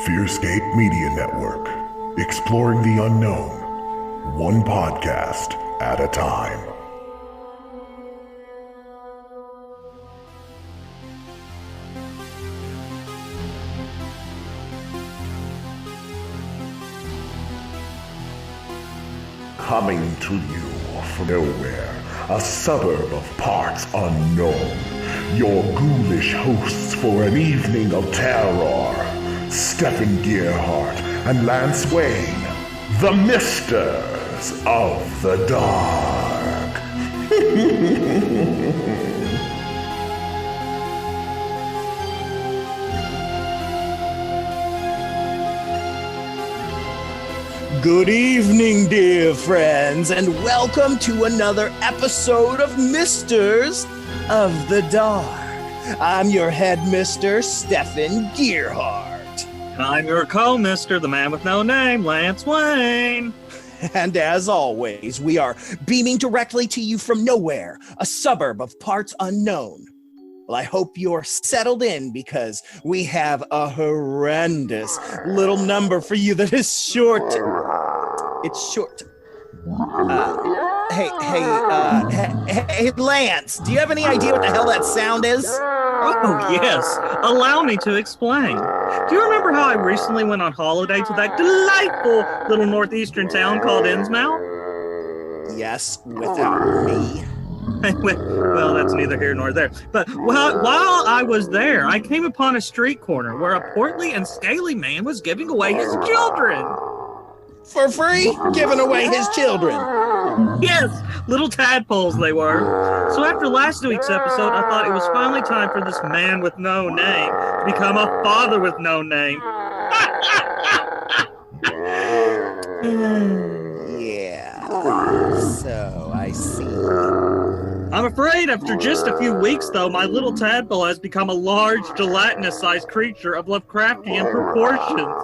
Fearscape Media Network, exploring the unknown, one podcast at a time. Coming to you from nowhere, a suburb of parts unknown, your ghoulish hosts for an evening of terror, Stefan Gearhart and Lance Wayne, the Misters of the Dark. Good evening, dear friends, and welcome to another episode of Misters of the Dark. I'm your headmister, Stefan Gearhart. I'm your co-mister, the man with no name, Lance Wayne. And as always, we are beaming directly to you from nowhere, a suburb of parts unknown. Well, I hope you're settled in because we have a horrendous little number for you that is short. It's short. Hey, Lance, do you have any idea what the hell that sound is? Oh, yes. Allow me to explain. Do you remember how I recently went on holiday to that delightful little northeastern town called Innsmouth? Yes, without me. Well, that's neither here nor there. But while I was there, I came upon a street corner where a portly and scaly man was giving away his children. For free? Giving away his children? Yes, little tadpoles they were. So after last week's episode, I thought it was finally time for this man with no name to become a father with no name. Yeah, so I see. I'm afraid after just a few weeks, though, my little tadpole has become a large, gelatinous-sized creature of Lovecraftian proportions.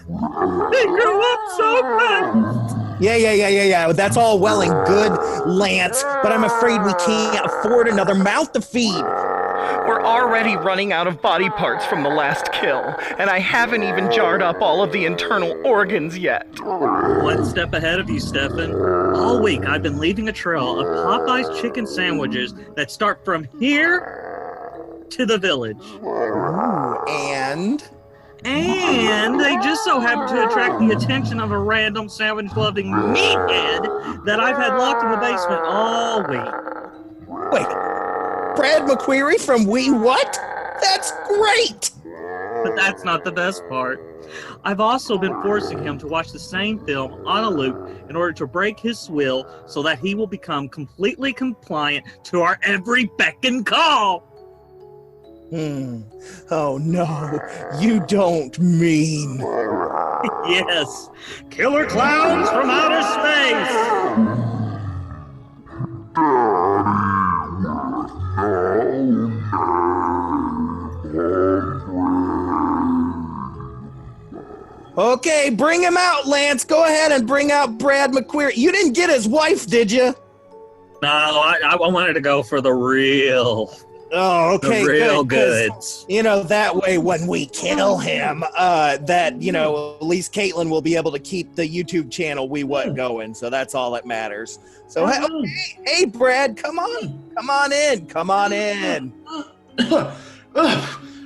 They grew up so fast. Yeah. That's all well and good, Lance, but I'm afraid we can't afford another mouth to feed. We're already running out of body parts from the last kill, and I haven't even jarred up all of the internal organs yet. One step ahead of you, Stefan. All week, I've been leaving a trail of Popeye's chicken sandwiches that start from here to the village. Ooh, and they just so happen to attract the attention of a random sandwich-loving meathead that I've had locked in the basement all week. Wait, Brad McQueary from We What? That's great! But that's not the best part. I've also been forcing him to watch the same film on a loop in order to break his will so that he will become completely compliant to our every beck and call. Oh no, you don't mean... Yes, killer clowns from outer space! Okay, bring him out, Lance. Go ahead and bring out Brad McQueary. You didn't get his wife, did you? No, I wanted to go for the real... Oh, okay, the real goods. You know, that way when we kill him, at least Caitlin will be able to keep the YouTube channel We What going. So that's all that matters. So, hey, Brad, come on in.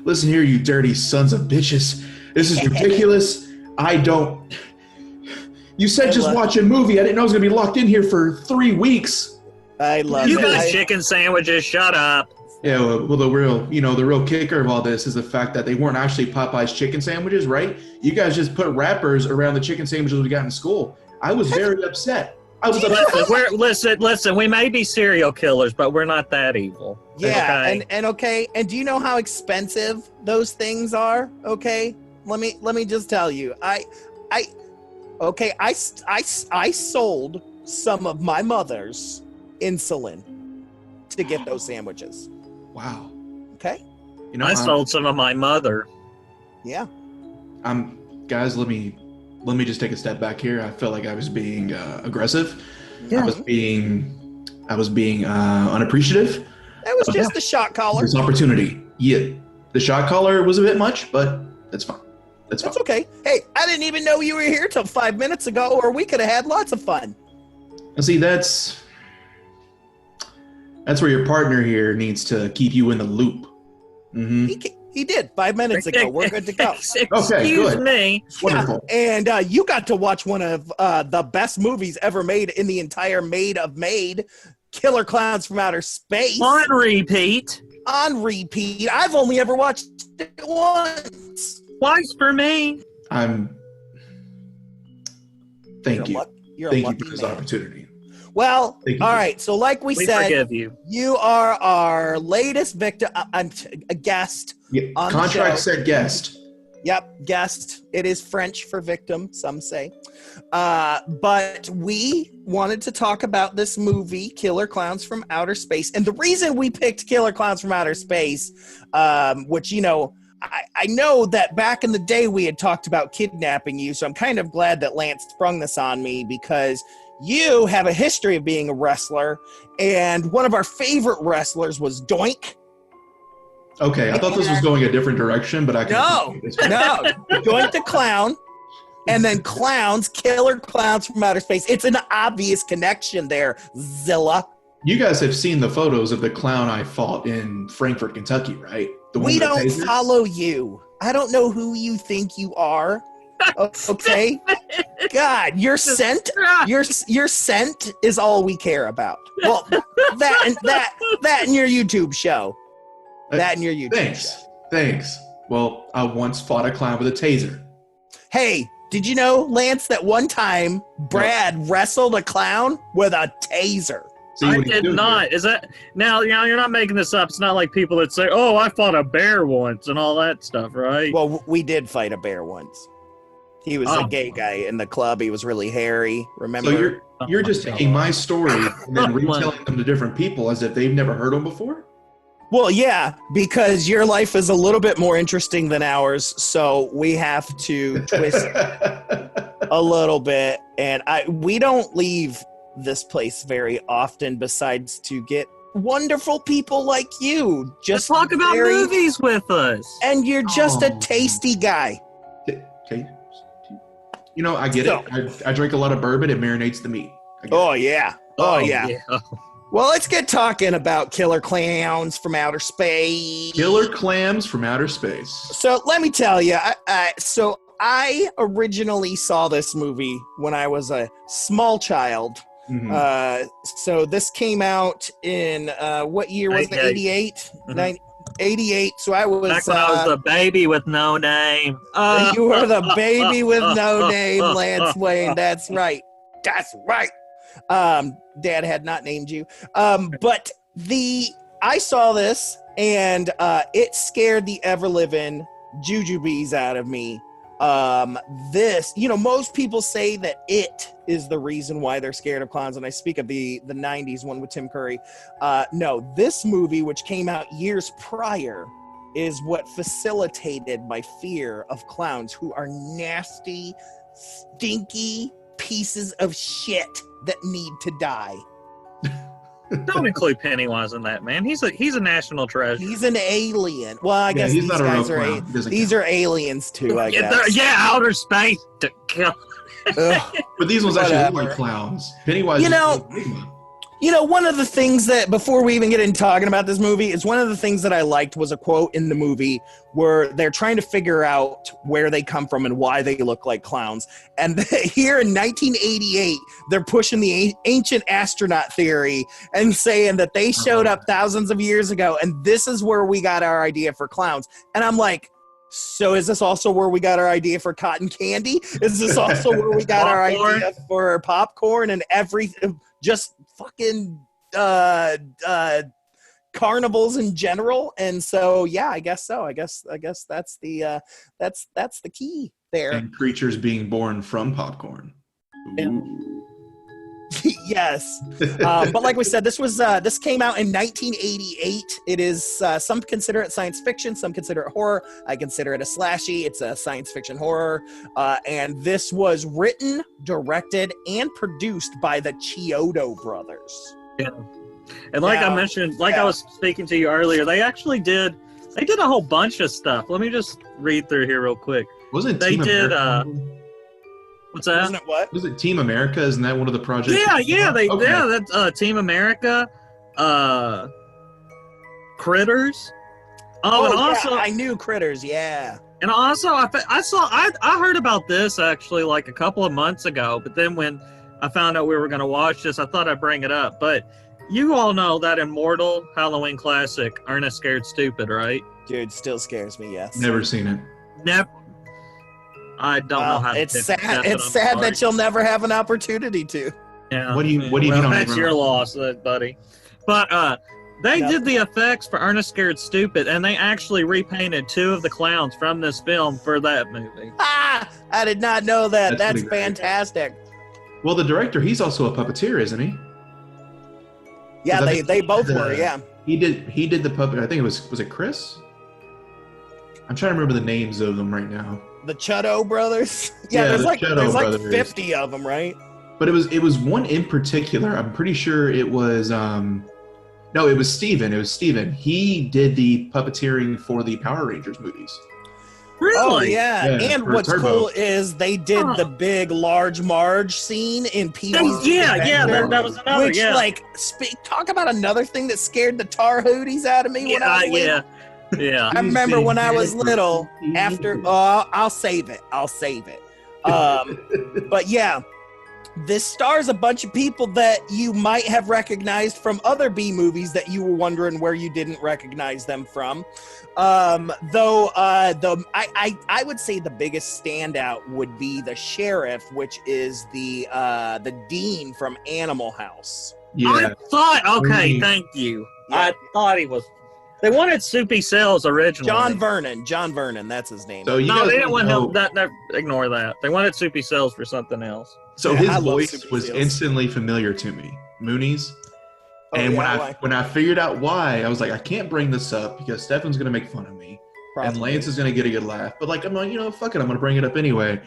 Listen here, you dirty sons of bitches. This is ridiculous. You said just watch a movie. I didn't know I was going to be locked in here for 3 weeks. I love you it. You got chicken sandwiches. Shut up. Yeah, well, the real kicker of all this is the fact that they weren't actually Popeye's chicken sandwiches, right? You guys just put wrappers around the chicken sandwiches we got in school. I was very upset. Listen, we may be serial killers, but we're not that evil. Yeah, okay? And do you know how expensive those things are? Okay, let me just tell you. I sold some of my mother's insulin to get those sandwiches. Wow. Okay. I sold some of my mother. Yeah. Guys, let me just take a step back here. I felt like I was being aggressive. Yeah. I was being unappreciative. That was just the shot collar. This opportunity. Yeah. The shot collar was a bit much, but that's fine. That's fine. That's okay. Hey, I didn't even know you were here till 5 minutes ago, or we could have had lots of fun. And see, that's where your partner here needs to keep you in the loop. Mm-hmm. He did 5 minutes ago. We're good to go. Excuse me. Wonderful. Yeah, and you got to watch one of the best movies ever made in the entire Made, Killer Klowns from Outer Space. On repeat. On repeat. I've only ever watched it once. Twice for me. Thank you. You're Thank a you lucky for this man. opportunity. Well, Thank you. all right. So like we said, forgive you. You are our latest victim. I'm a guest. Yeah, On the contract show. said guest. Yep, guest. It is French for victim, some say. But we wanted to talk about this movie, Killer Klowns from Outer Space. And the reason we picked Killer Klowns from Outer Space, which, you know, I know that back in the day we had talked about kidnapping you, so I'm kind of glad that Lance sprung this on me because you have a history of being a wrestler, and one of our favorite wrestlers was Doink. Okay, I thought this was going a different direction, but I can. No, Doink the Clown, and then Clowns, Killer Klowns from Outer Space. It's an obvious connection there, Zilla. You guys have seen the photos of the clown I fought in Frankfort, Kentucky, right? The one We with the don't taser? follow you. I don't know who you think you are. Okay, God, your scent is all we care about. Well, that and your YouTube show. That and your YouTube show. Thanks. Well, I once fought a clown with a taser. Hey, did you know, Lance, that one time Brad wrestled a clown with a taser? See I what he's did doing not. here. Is that now? You know, you're not making this up. It's not like people that say, "Oh, I fought a bear once" and all that stuff, right? Well, we did fight a bear once. He was a gay guy in the club. He was really hairy. Remember? So you're just taking my story and then retelling them to different people as if they've never heard them before? Well, yeah, because your life is a little bit more interesting than ours, so we have to twist a little bit. And we don't leave this place very often besides to get wonderful people like you. Just talk about movies with us. And you're just a tasty guy. Okay. You know, I get it. I drink a lot of bourbon. It marinates the meat. Oh, yeah. Oh, yeah. Yeah. Well, let's get talking about Killer Klowns from Outer Space. Killer clams from outer space. So let me tell you, I originally saw this movie when I was a small child. Mhm. So this came out in, what year was it? 88? Mhm. 88. So I was... Back when I was the baby with no name. you were the baby with no name, Lance Wayne. That's right. That's right. Dad had not named you. But I saw this and it scared the ever-living jujubes out of me. Most people say that it is the reason why they're scared of clowns, and I speak of the 90s one with Tim Curry. No, this movie, which came out years prior, is what facilitated my fear of clowns, who are nasty, stinky pieces of shit that need to die. Don't include Pennywise in that, man. He's a national treasure. He's an alien. Well, I guess he's these not a real guys are clown. He doesn't these count. are aliens too, I Yeah, guess. outer space to kill. Ugh. But these ones actually look Whatever. like clowns. Pennywise You is know- a big one. One of the things that, before we even get into talking about this movie, is one of the things that I liked was a quote in the movie where they're trying to figure out where they come from and why they look like clowns. And here in 1988, they're pushing the ancient astronaut theory and saying that they showed up thousands of years ago, and this is where we got our idea for clowns. And I'm like, so is this also where we got our idea for cotton candy? Is this also where we got our Popcorn? idea for popcorn and everything? Just fucking carnivals in general. And so, yeah, I guess so. I guess that's the key there. And creatures being born from popcorn. Ooh. Yes. But like we said, this came out in 1988. It is, some consider it science fiction, some consider it horror. I consider it a slashy. It's a science fiction horror. And this was written, directed, and produced by the Chiodo Brothers. Yeah. And like I Now- mentioned, I yeah. was speaking to you earlier, they did a whole bunch of stuff. Let me just read through here real quick. Wasn't They Team did. America? What's that? Wasn't it what? Was it Team America? Isn't that one of the projects? Yeah. Okay. That's Team America. Critters. Oh, and also, yeah, I knew Critters. Yeah. and also, I heard about this actually like a couple of months ago. But then when I found out we were going to watch this, I thought I'd bring it up. But you all know that immortal Halloween classic, Ernest Scared Stupid, right? Dude, still scares me. Yes. Never seen it. Never. I don't know how. It's to sad. confess it, It's I'm sad sorry. that you'll never have an opportunity to. Yeah. What do you mean you don't That's ever- your loss, buddy. But they Yep. did the effects for Ernest Scared Stupid, and they actually repainted 2 of the clowns from this film for that movie. Ah, I did not know that. That's That's pretty great. fantastic. Well, the director, he's also a puppeteer, isn't he? Yeah, 'Cause I they think they both the- were. Yeah. He did the puppet. I think was it Chris? I'm trying to remember the names of them right now. The Chuddo brothers. Yeah, Yeah, there's the like Chuddo there's brothers. 50 of them, right? But it was one in particular. I'm pretty sure it was no, it was Steven. It was Steven. He did the puppeteering for the Power Rangers movies. Really? Oh yeah. Yeah, And for what's Turbo. cool is they did the big large Marge scene in Pee-wee's Yeah, Adventure, that was another. which like talk about another thing that scared the tar hooties out of me when I was little. yeah. I remember when I was little, after I'll save it. But yeah, this stars a bunch of people that you might have recognized from other B movies that you were wondering where you didn't recognize them from. Though I would say the biggest standout would be the sheriff, which is the dean from Animal House. Yeah. I thought. Okay, Mhm. thank you. Yeah. I thought he was. They wanted Soupy Sales originally. John Vernon, that's his name. So you No, guys they didn't want know- him. That ignore that. They wanted Soupy Sales for something else. So Yeah, his I love voice Super was Seals. instantly familiar to me, Mooney's. Oh, And yeah, when I figured out why, I was like, I can't bring this up because Stefan's gonna make fun of me, and Probably. Lance is gonna get a good laugh. But like, I'm like, fuck it, I'm gonna bring it up anyway.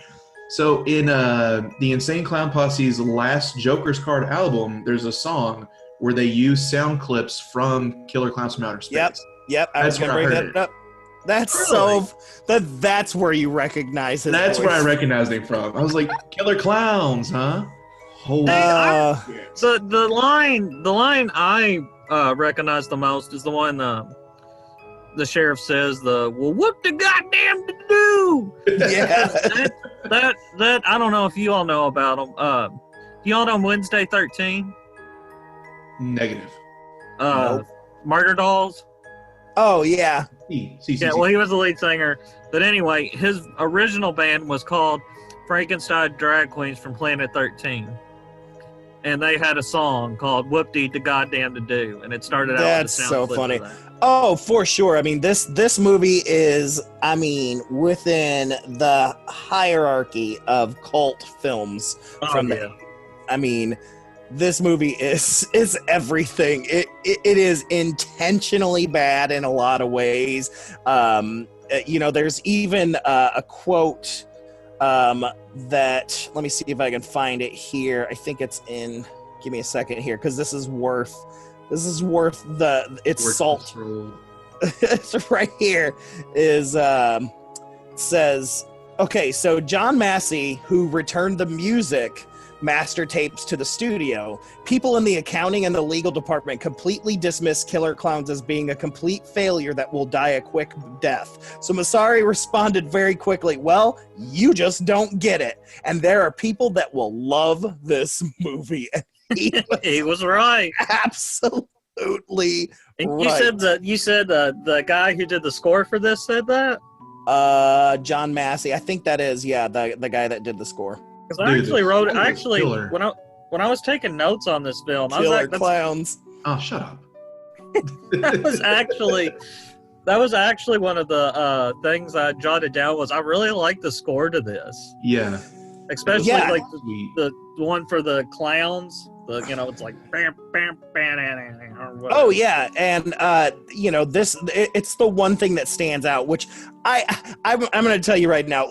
So in the Insane Clown Posse's last Joker's Card album, there's a song where they use sound clips from Killer Klowns from Outer Space. Yep, I was That's gonna where I bring heard that up. That's Really? that's where you recognize his That's where I voice. recognized him from. I was like, Killer Clowns, huh? Holy shit. So the line I recognize the most is the one the sheriff says, "Well, what the goddamn to do?" Yeah. that I don't know if you all know about them. Do y'all know Wednesday 13? Negative. Nope. Murder Dolls. Oh yeah. Yeah, well, he was the lead singer. But anyway, his original band was called Frankenstein Drag Queens from Planet 13. And they had a song called Whoop-Dee the Goddamn to Do. And it started out That's with a so sound clip funny. of that. Oh, for sure. I mean, this movie is, within the hierarchy of cult films. This movie is everything. It is intentionally bad in a lot of ways. There's even a quote that, let me see if I can find it here. I think it's in. Give me a second here, because this is worth its salt. It's right here. Says, okay, so John Massey, who returned the music master tapes to the studio, people in the accounting and the legal department completely dismiss Killer Klowns as being a complete failure that will die a quick death. So Massari responded very quickly, well, you just don't get it. And there are people that will love this movie. And He was right. absolutely And right. you said the guy who did the score for this said that? John Massey. I think that is, the guy that did the score. Because I actually wrote it. Actually, Killer. when I was taking notes on this film, I was Killer like, Clowns. Oh, shut up. that was actually one of the things I jotted down. Was I really like the score to this, Yeah. especially Yeah. like Sweet. the one for the clowns. It's like bam, bam, bam, or whatever. Oh yeah, and it's the one thing that stands out, which I'm going to tell you right now.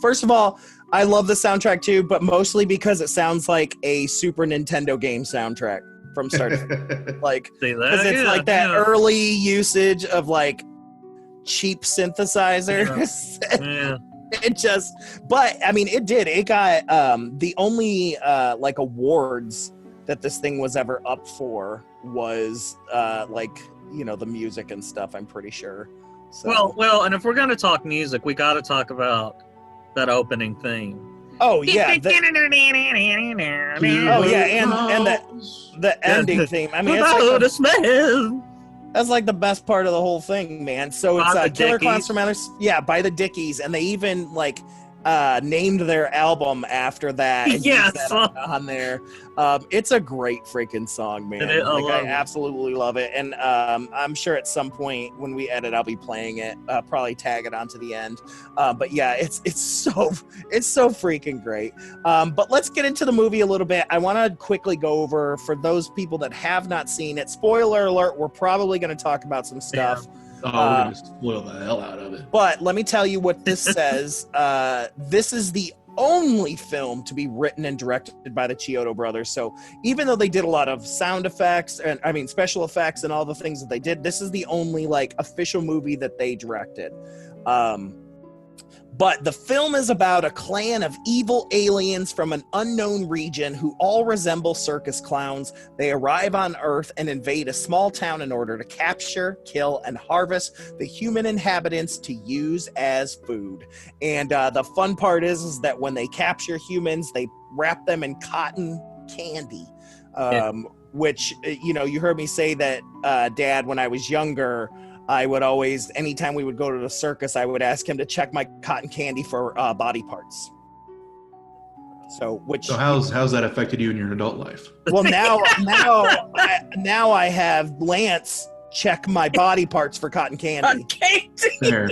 First of all, I love the soundtrack too, but mostly because it sounds like a Super Nintendo game soundtrack from start to like, See that? because it's like that early usage of like cheap synthesizers. Yeah. But I mean, it got the only like awards that this thing was ever up for was like, you know, the music and stuff, I'm pretty sure. So. Well, and if we're gonna talk music, we got to talk about that opening theme. Oh yeah. And the ending theme. I mean, it's like that's like the best part of the whole thing, man. So it's Killer Klowns from Outer Space. Yeah, by the Dickies, and they even like named their album after that. And used that on there. It's a great freaking song, man. I absolutely love it, and I'm sure at some point when we edit, I'll be playing it. Probably tag it onto the end. But yeah, it's so freaking great. But let's get into the movie a little bit. I want to quickly go over, for those people that have not seen it. Spoiler alert: we're probably going to talk about some stuff. Yeah. Oh, we're going to spoil the hell out of it. But let me tell you what this says. This is the only film to be written and directed by the Chiodo brothers. So even though they did a lot of sound effects and special effects and all the things that they did, this is the only like official movie that they directed. But the film is about a clan of evil aliens from an unknown region who all resemble circus clowns. They arrive on Earth and invade a small town in order to capture, kill, and harvest the human inhabitants to use as food. And the fun part is that when they capture humans, they wrap them in cotton candy, which, you know, you heard me say that, Dad, when I was younger, I would always, anytime we would go to the circus, I would ask him to check my cotton candy for body parts. So how's that affected you in your adult life? Well, now I have Lance check my body parts for cotton candy. Fair.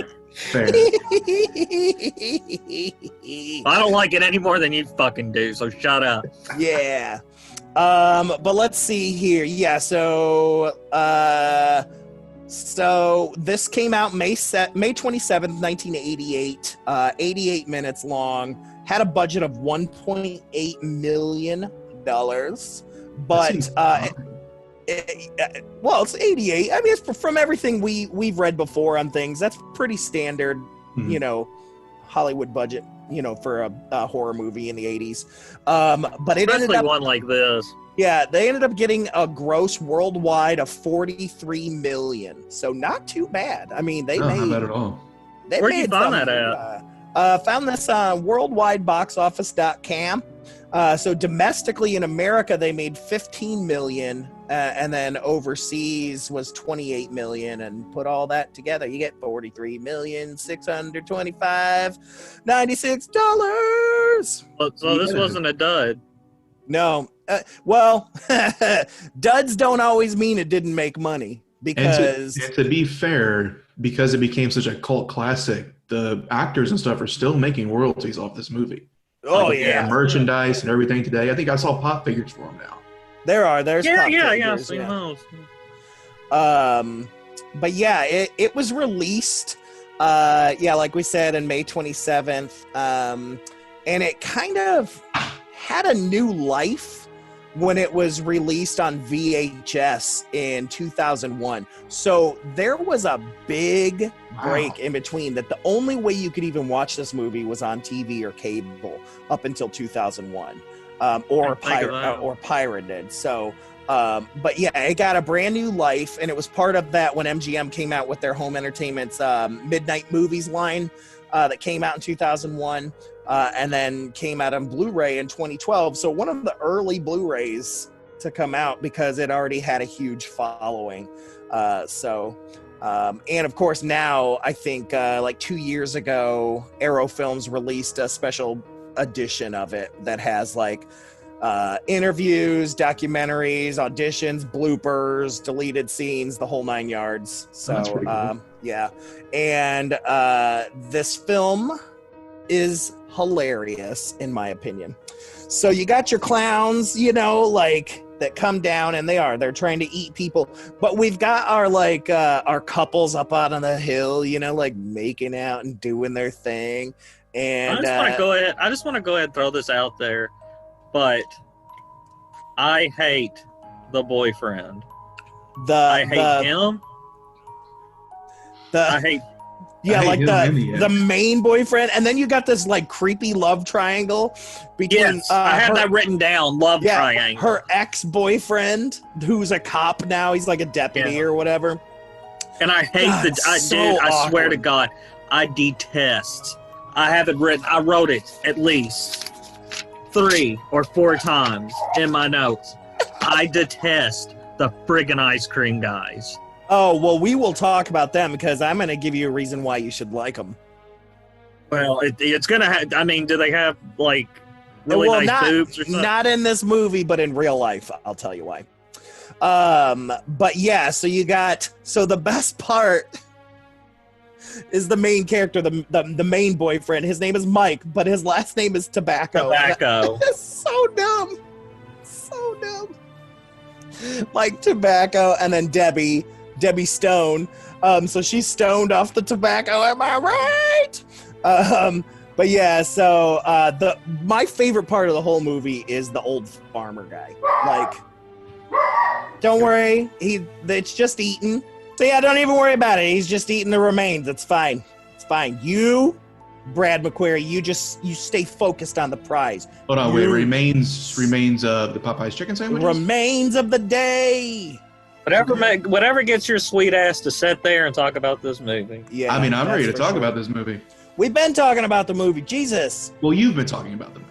I don't like it any more than you fucking do, so shut up. Yeah. But let's see here. Yeah, so this came out May 27th, 1988, 88 minutes long, had a budget of $1.8 million, but it's 88. I mean, it's from everything we've read before on things, that's pretty standard, you know, Hollywood budget, you know, for a horror movie in the 80s. But it ended up one like this. Yeah, they ended up getting a gross worldwide of $43 million. So not too bad. I mean, they made... Not bad at all. Where did you find that at? Found this on worldwideboxoffice.com. So domestically in America, they made $15 million. And then overseas was $28 million. And put all that together, you get $43,625,96. So this wasn't a dud. No. Well, duds don't always mean it didn't make money, because... And to be fair, because it became such a cult classic, the actors and stuff are still making royalties off this movie. Oh, yeah. Merchandise and everything today. I think I saw pop figures for them now. There's pop figures, figures, those. But yeah, it was released, like we said, on May 27th. And it kind of had a new life when it was released on VHS in 2001. So there was a big break in between, that the only way you could even watch this movie was on TV or cable up until 2001, or pirated. So, but yeah, it got a brand new life, and it was part of that when MGM came out with their home entertainment's Midnight Movies line that came out in 2001. And then came out on Blu-ray in 2012. So one of the early Blu-rays to come out, because it already had a huge following. And of course now, I think like 2 years ago, Arrow Films released a special edition of it that has like interviews, documentaries, auditions, bloopers, deleted scenes, the whole 9 yards. So cool. Yeah. And this film is hilarious, in my opinion. So you got your clowns, you know, like, that come down, and they're trying to eat people, but we've got our like our couples up out on the hill, you know, like making out and doing their thing. And I just want to go ahead and throw this out there, but I hate the boyfriend. I hate him. I Yeah, I like hate him in the end. the main boyfriend, and then you got this like creepy love triangle between. Yes, I have that written down. Love triangle. Her ex-boyfriend, who's a cop now. He's like a deputy or whatever. And I hate I swear to God, I detest. I have it written. I wrote it at least 3 or 4 times in my notes. I detest the friggin' ice cream guys. Oh, well, we will talk about them because I'm going to give you a reason why you should like them. Well, it's going to have, I mean, do they have, like, really nice boobs or something? Not in this movie, but in real life. I'll tell you why. But yeah, so the best part is the main character, the main boyfriend. His name is Mike, but his last name is Tobacco. It's so dumb. So dumb. Like Tobacco, and then Debbie Stone. So she's stoned off the tobacco. Am I right? But yeah, so my favorite part of the whole movie is the old farmer guy. Like, don't worry, it's just eating. So yeah, don't even worry about it. He's just eating the remains. It's fine. It's fine. You, Brad McQueary, you stay focused on the prize. Hold on, wait. Remains of the Popeye's chicken sandwiches? Remains of the day. Whatever gets your sweet ass to sit there and talk about this movie. Yeah, I mean, I'm ready to talk about this movie. We've been talking about the movie. Jesus. Well, you've been talking about the movie.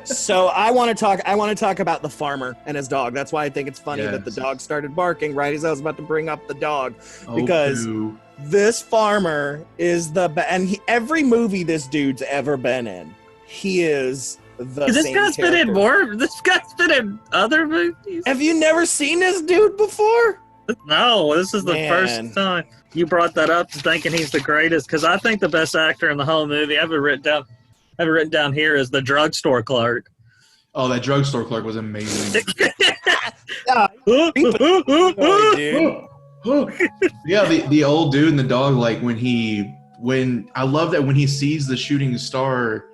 So I want to talk about the farmer and his dog. That's why I think it's funny that the dog started barking right as I was about to bring up the dog, because this farmer is every movie this dude's ever been in, he is the This same guy's been in more. This guy's been in other movies. Have you never seen this dude before? No, this is the first time you brought that up, thinking he's the greatest. Because I think the best actor in the whole movie, I have it written down here, is the Drugstore Clerk. Oh, that Drugstore Clerk was amazing. Yeah, the old dude and the dog. Like when I love that when he sees the shooting star,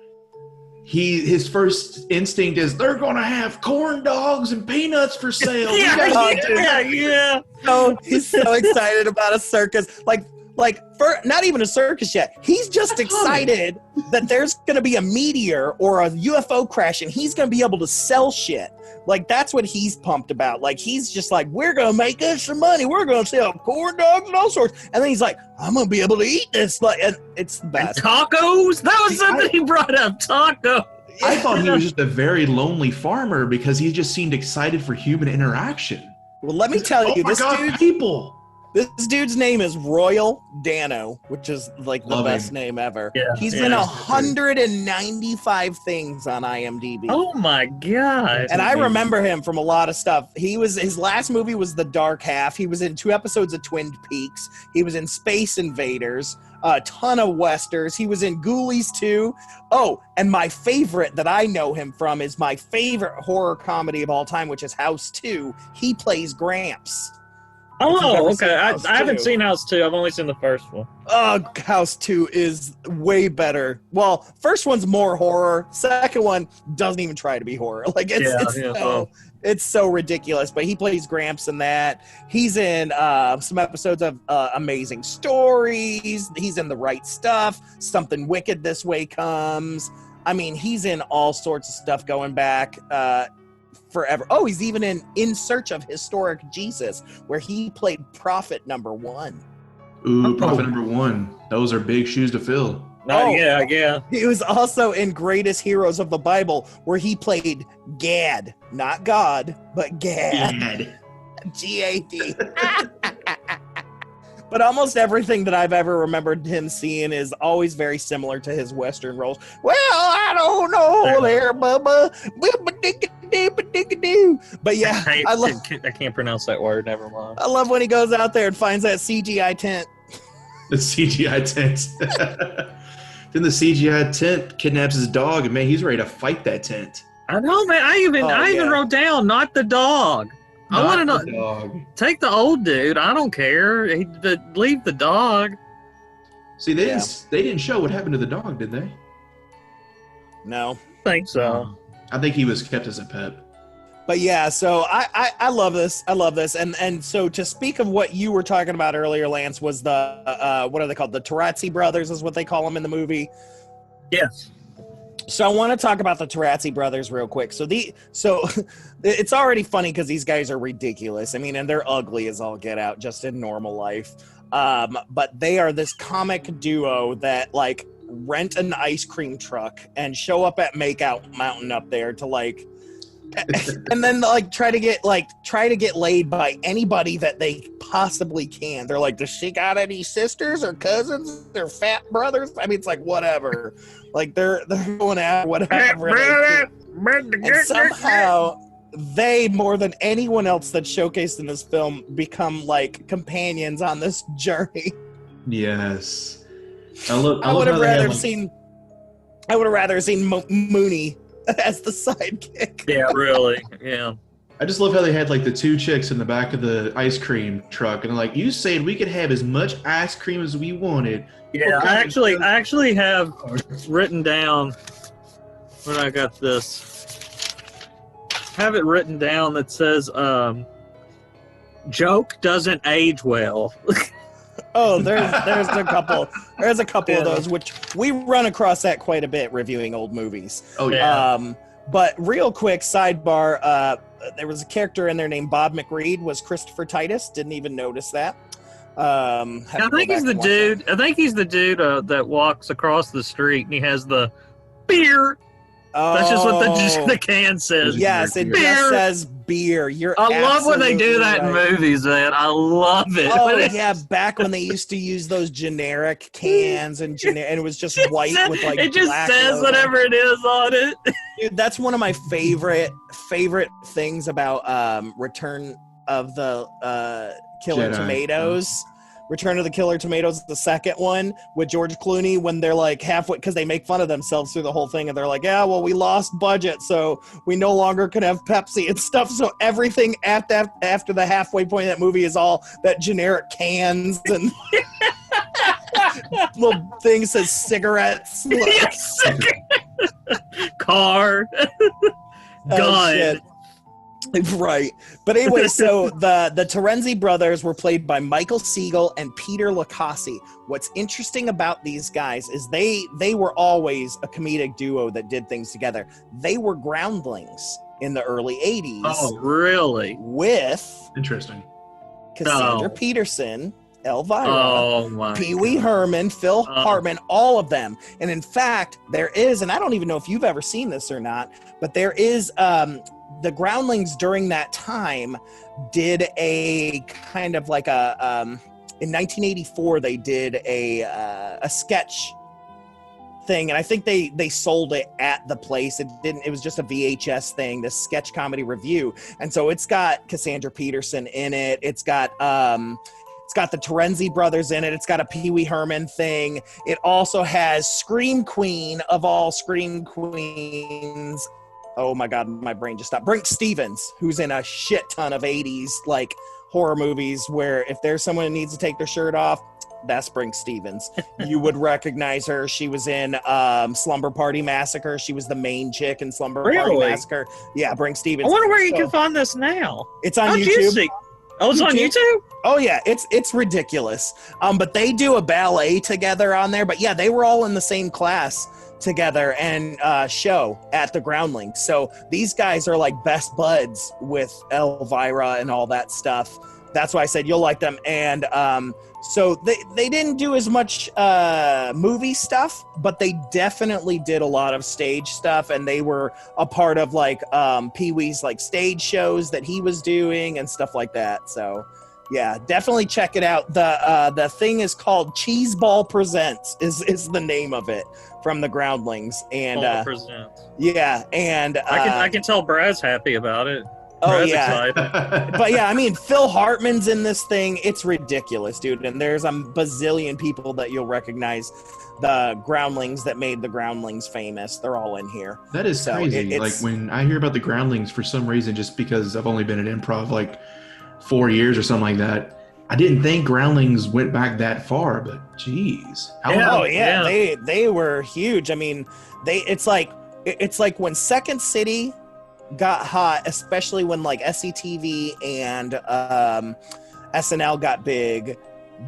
his first instinct is they're gonna have corn dogs and peanuts for sale. Yeah. Oh, he's so excited about a circus. Like for not even a circus yet. He's just excited that there's gonna be a meteor or a UFO crash, and he's gonna be able to sell shit. Like that's what he's pumped about. Like he's just like, we're gonna make us some money. We're gonna sell corn dogs and all sorts. And then he's like, I'm gonna be able to eat this. Like, and it's the best. And tacos? That was something he brought up. Taco. I thought he was just a very lonely farmer because he just seemed excited for human interaction. Well, let me tell you, this dude's name is Royal Dano, which is like the best name ever. Yeah, he's in 195 things on IMDb. Oh my god! And I remember him from a lot of stuff. His last movie was The Dark Half. He was in 2 episodes of Twin Peaks. He was in Space Invaders, a ton of westerns. He was in Ghoulies 2. Oh, and my favorite that I know him from is my favorite horror comedy of all time, which is House 2. He plays Gramps. Oh, okay. I haven't seen House 2. I've only seen the first one. House 2 is way better. Well, first one's more horror. Second one doesn't even try to be horror. Like it's so ridiculous. But he plays Gramps in that. He's in some episodes of Amazing Stories. He's in The Right Stuff. Something Wicked This Way Comes. I mean, he's in all sorts of stuff going back forever. Oh, he's even in Search of Historic Jesus, where he played Prophet number 1. Ooh, Prophet number 1. Those are big shoes to fill. Yeah. He was also in Greatest Heroes of the Bible, where he played Gad. Not God, but Gad. G-A-D. But almost everything that I've ever remembered him seeing is always very similar to his Western roles. Well, I don't know there, Bubba. But yeah, I can't pronounce that word. Never mind. I love when he goes out there and finds that CGI tent. The CGI tent. Then the CGI tent kidnaps his dog, and man, he's ready to fight that tent. I know, man. I even wrote down, not the dog. I want to know. Take the old dude. I don't care. Leave the dog. See, they didn't show what happened to the dog, did they? No. I think so. I think he was kept as a pet. But yeah, so I love this. I love this. And so to speak of what you were talking about earlier, Lance, was the what are they called? The Tauratzi Brothers is what they call them in the movie. Yes. So I want to talk about the Tauratzi Brothers real quick. So it's already funny because these guys are ridiculous. I mean, and they're ugly as all get out just in normal life. But they are this comic duo that like rent an ice cream truck and show up at Makeout Mountain up there to like and then like try to get laid by anybody that they possibly can. They're like, does she got any sisters or cousins or fat brothers? I mean, it's like whatever. Like they're going out whatever. And somehow they, more than anyone else that's showcased in this film, become like companions on this journey. Yes. I would have rather seen Mooney as the sidekick. Yeah, really. Yeah. I just love how they had like the two chicks in the back of the ice cream truck, and like, you said we could have as much ice cream as we wanted. Yeah, I actually have written down when I got this. I have it written down that says joke doesn't age well. Oh, there's a couple of those, which we run across that quite a bit reviewing old movies. Oh yeah. But real quick sidebar, there was a character in there named Bob McReed, was Christopher Titus. Didn't even notice that. I think he's the dude. I think he's the dude that walks across the street and he has the beer. Oh, that's just what the can says. Yes, it just says beer. I love when they do that in movies, man. I love it. Oh yeah, back when they used to use those generic cans and it was just white with like it just black says logo. whatever it is on it. Dude, that's one of my favorite things about Return of the Killer Jedi. Tomatoes. Return of the Killer Tomatoes, the second one with George Clooney, when they're like halfway, because they make fun of themselves through the whole thing, and they're like, yeah, well, we lost budget, so we no longer can have Pepsi and stuff. So everything after the halfway point of that movie is all that generic cans and little thing says cigarettes. Yes. Car. Gun. Shit. Right. But anyway, so the Terenzi brothers were played by Michael Siegel and Peter Lacassi. What's interesting about these guys is they were always a comedic duo that did things together. They were groundlings in the early 80s. Oh, really? With Interesting. Cassandra Peterson, Elvira, Pee Wee Herman, Phil Hartman, all of them. And in fact, there is, and I don't even know if you've ever seen this or not, but there is the Groundlings during that time did a kind of like a in 1984 they did a sketch thing, and I think they sold it at the place. It was just a VHS thing, this sketch comedy review. And so it's got Cassandra Peterson in it. It's got the Terenzi Brothers in it. It's got a Pee Wee Herman thing. It also has Scream Queen of all Scream Queens. Oh my God, my brain just stopped. Brinke Stevens, who's in a shit ton of 80s like horror movies where if there's someone who needs to take their shirt off, that's Brinke Stevens. You would recognize her. She was in Slumber Party Massacre. She was the main chick in Slumber Party Massacre. Yeah, Brinke Stevens. I wonder where you can find this now. It's on YouTube. Oh, it's on YouTube? Oh yeah, it's ridiculous. But they do a ballet together on there. But yeah, they were all in the same class together and show at the Groundlings. So these guys are like best buds with Elvira and all that stuff. That's why I said you'll like them. And so they didn't do as much movie stuff, but they definitely did a lot of stage stuff, and they were a part of like Pee-wee's like stage shows that he was doing and stuff like that. So yeah, definitely check it out. The thing is called Cheeseball Presents is the name of it from the Groundlings. And yeah, and I can tell Brad's happy about it. Oh yeah, but yeah, I mean, Phil Hartman's in this thing. It's ridiculous, dude. And there's a bazillion people that you'll recognize. The Groundlings that made the Groundlings famous, they're all in here. That is crazy. Like when I hear about the Groundlings, for some reason, just because I've only been at improv like 4 years or something like that, I didn't think Groundlings went back that far. But geez, they were huge. I mean, it's like when Second City got hot, especially when like SCTV and SNL got big.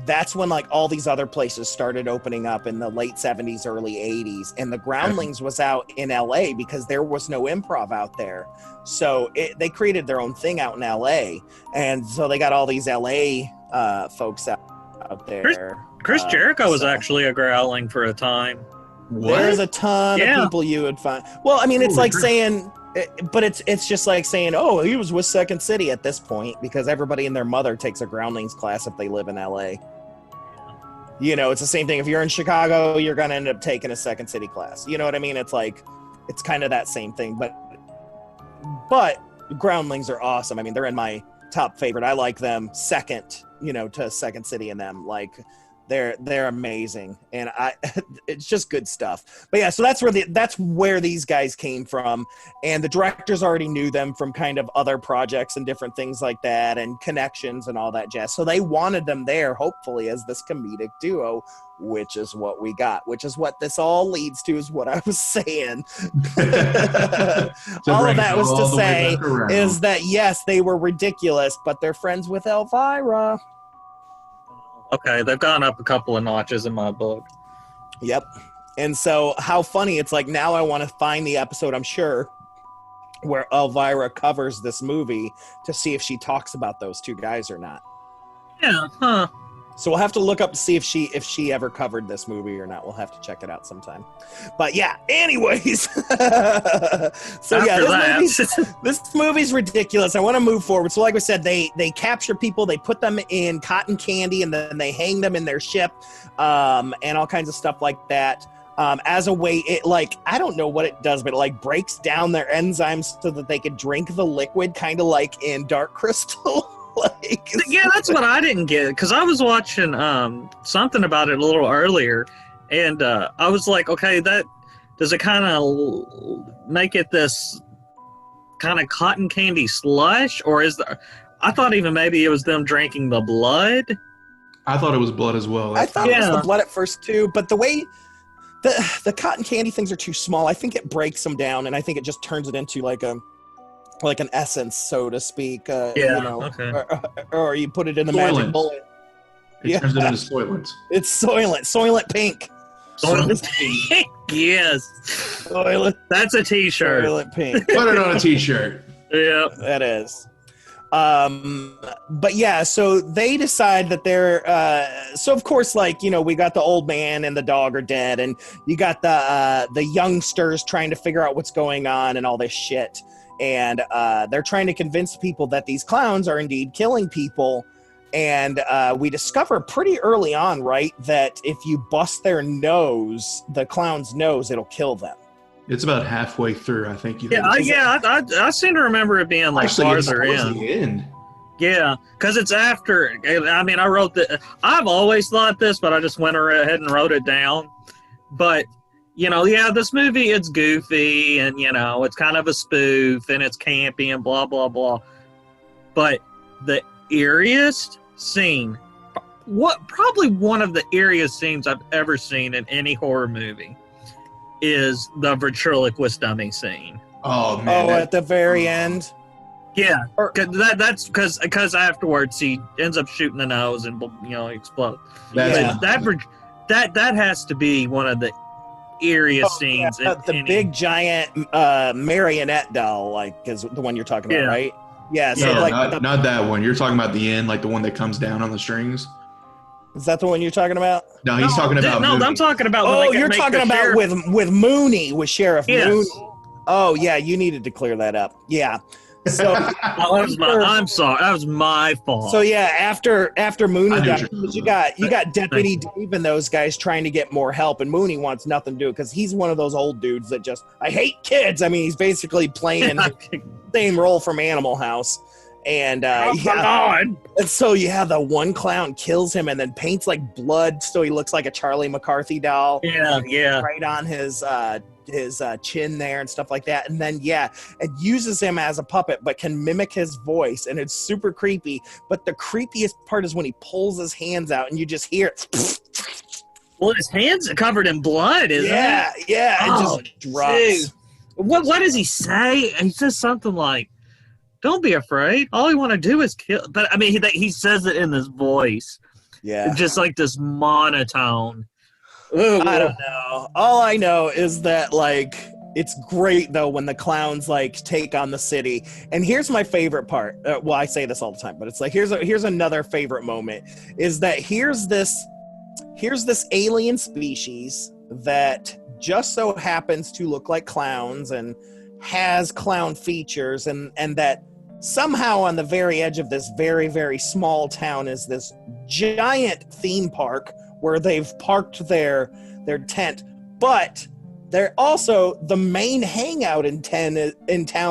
That's when like all these other places started opening up in the late 70s, early 80s. And the Groundlings was out in LA because there was no improv out there. So they created their own thing out in LA. And so they got all these LA folks out there. Chris Jericho was actually a Growling for a time. There's a ton of people you would find. Well, I mean, it's like saying, but it's just like saying, oh, he was with Second City at this point, because everybody and their mother takes a Groundlings class if they live in LA. You know, it's the same thing. If you're in Chicago, you're going to end up taking a Second City class. You know what I mean? It's like, it's kind of that same thing. But Groundlings are awesome. I mean, they're in my top favorite. I like them second, you know, to Second City and them. Like, they're amazing, and it's just good stuff. But yeah, so that's where these guys came from, and the directors already knew them from kind of other projects and different things like that, and connections and all that jazz. So they wanted them there, hopefully, as this comedic duo, which is what we got. Which is what this all leads to, is what I was saying. All of that was to say is that yes, they were ridiculous, but they're friends with Elvira. Okay, they've gone up a couple of notches in my book. Yep. And so how funny, it's like now I want to find the episode, I'm sure, where Elvira covers this movie to see if she talks about those two guys or not. Yeah, huh. So we'll have to look up to see if she ever covered this movie or not. We'll have to check it out sometime. But yeah, anyways. So yeah, this movie's ridiculous. I want to move forward. So like I said, they capture people, they put them in cotton candy, and then they hang them in their ship, and all kinds of stuff like that. As a way, it like, I don't know what it does, but it like breaks down their enzymes so that they could drink the liquid, kind of like in Dark Crystal. Like, yeah, that's what I didn't get, because I was watching something about it a little earlier, and I was like, okay, that does it kind of make it this kind of cotton candy slush, or is there? I thought even maybe it was them drinking the blood. I thought it was blood as well. I thought it was the blood at first too, but the way the cotton candy things are too small, I think it breaks them down, and I think it just turns it into like an essence, so to speak. You know, okay. Or you put it in the magic bullet. It turns it into Soylent. It's Soylent Pink. Soylent Pink. Yes. Soylent. That's a t-shirt. Soylent Pink. Put it on a t-shirt. Yeah. That is. But yeah, so they decide that they're, so of course, like, you know, we got the old man and the dog are dead, and you got the youngsters trying to figure out what's going on and all this shit. And they're trying to convince people that these clowns are indeed killing people. And we discover pretty early on, right, that if you bust their nose, the clown's nose, it'll kill them. It's about halfway through, I think. I seem to remember it being like farther in. The end. Yeah, because it's after. I mean, I wrote that. I've always thought this, but I just went ahead and wrote it down. But you know, yeah, this movie, it's goofy, and you know, it's kind of a spoof, and it's campy, and blah blah blah. But the eeriest scene, probably one of the eeriest scenes I've ever seen in any horror movie, is the ventriloquist dummy scene. Oh man! At the very end. Yeah, that's because afterwards he ends up shooting the nose and explodes. That has to be one of the eeriest scenes. Yeah, the big giant marionette doll, like, is the one you're talking about, right? Yeah. So not that one. You're talking about the end, like the one that comes down on the strings. Is that the one you're talking about? No, he's talking about. No, I'm talking about. You're talking about with Mooney, with Sheriff Mooney. Oh yeah, you needed to clear that up. Yeah. So I'm sorry, that was my fault. So yeah, after Mooney died, you got Deputy Dave and those guys trying to get more help, and Mooney wants nothing to do because he's one of those old dudes that just, I hate kids. I mean, he's basically playing the same role from Animal House. And and so the one clown kills him and then paints like blood so he looks like a Charlie McCarthy doll. Yeah. Right on his chin there and stuff like that. And then it uses him as a puppet but can mimic his voice, and it's super creepy. But the creepiest part is when he pulls his hands out and you just hear it. Well, his hands are covered in blood, isn't it? Yeah, it just drops. Dude. What does he say? He says something like, "Don't be afraid. All you want to do is kill." But I mean, he says it in this voice, just like this monotone. I don't know. All I know is that like it's great though when the clowns like take on the city. And here's my favorite part. Well, I say this all the time, but it's like here's another favorite moment is that here's this alien species that just so happens to look like clowns and has clown features, and that somehow on the very edge of this very, very small town is this giant theme park where they've parked their tent, but they're also the main hangout in town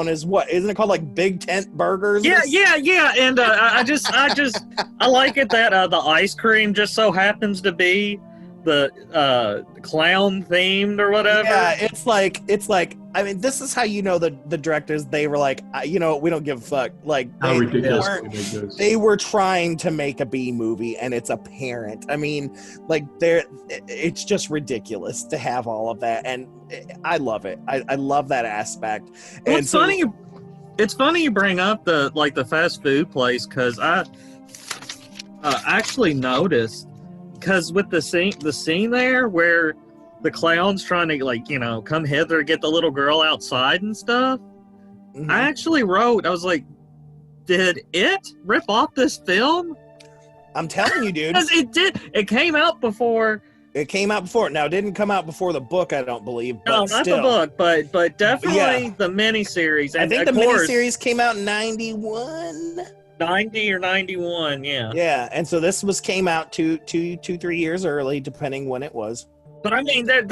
is what? Isn't it called like Big Tent Burgers? Yeah. And I like it that the ice cream just so happens to be the clown themed or whatever. Yeah, it's like I mean, this is how you know the directors, they were like, we don't give a fuck. Like How ridiculous they were trying to make a B movie, and it's apparent. I mean, like it's just ridiculous to have all of that, and I love it. I love that aspect. Well, and it's funny you bring up the fast food place, because I actually noticed, because with the scene there where the clown's trying to come hither, get the little girl outside and stuff. Mm-hmm. I actually wrote, I was like, did it rip off this film? I'm telling you, dude. Because it did. It came out before. Now, it didn't come out before the book, I don't believe. But no, not still. the book, but definitely the miniseries. I think the miniseries came out in 91. 90 or 91, yeah. Yeah, and so this came out 3 years early, depending when it was. But I mean, there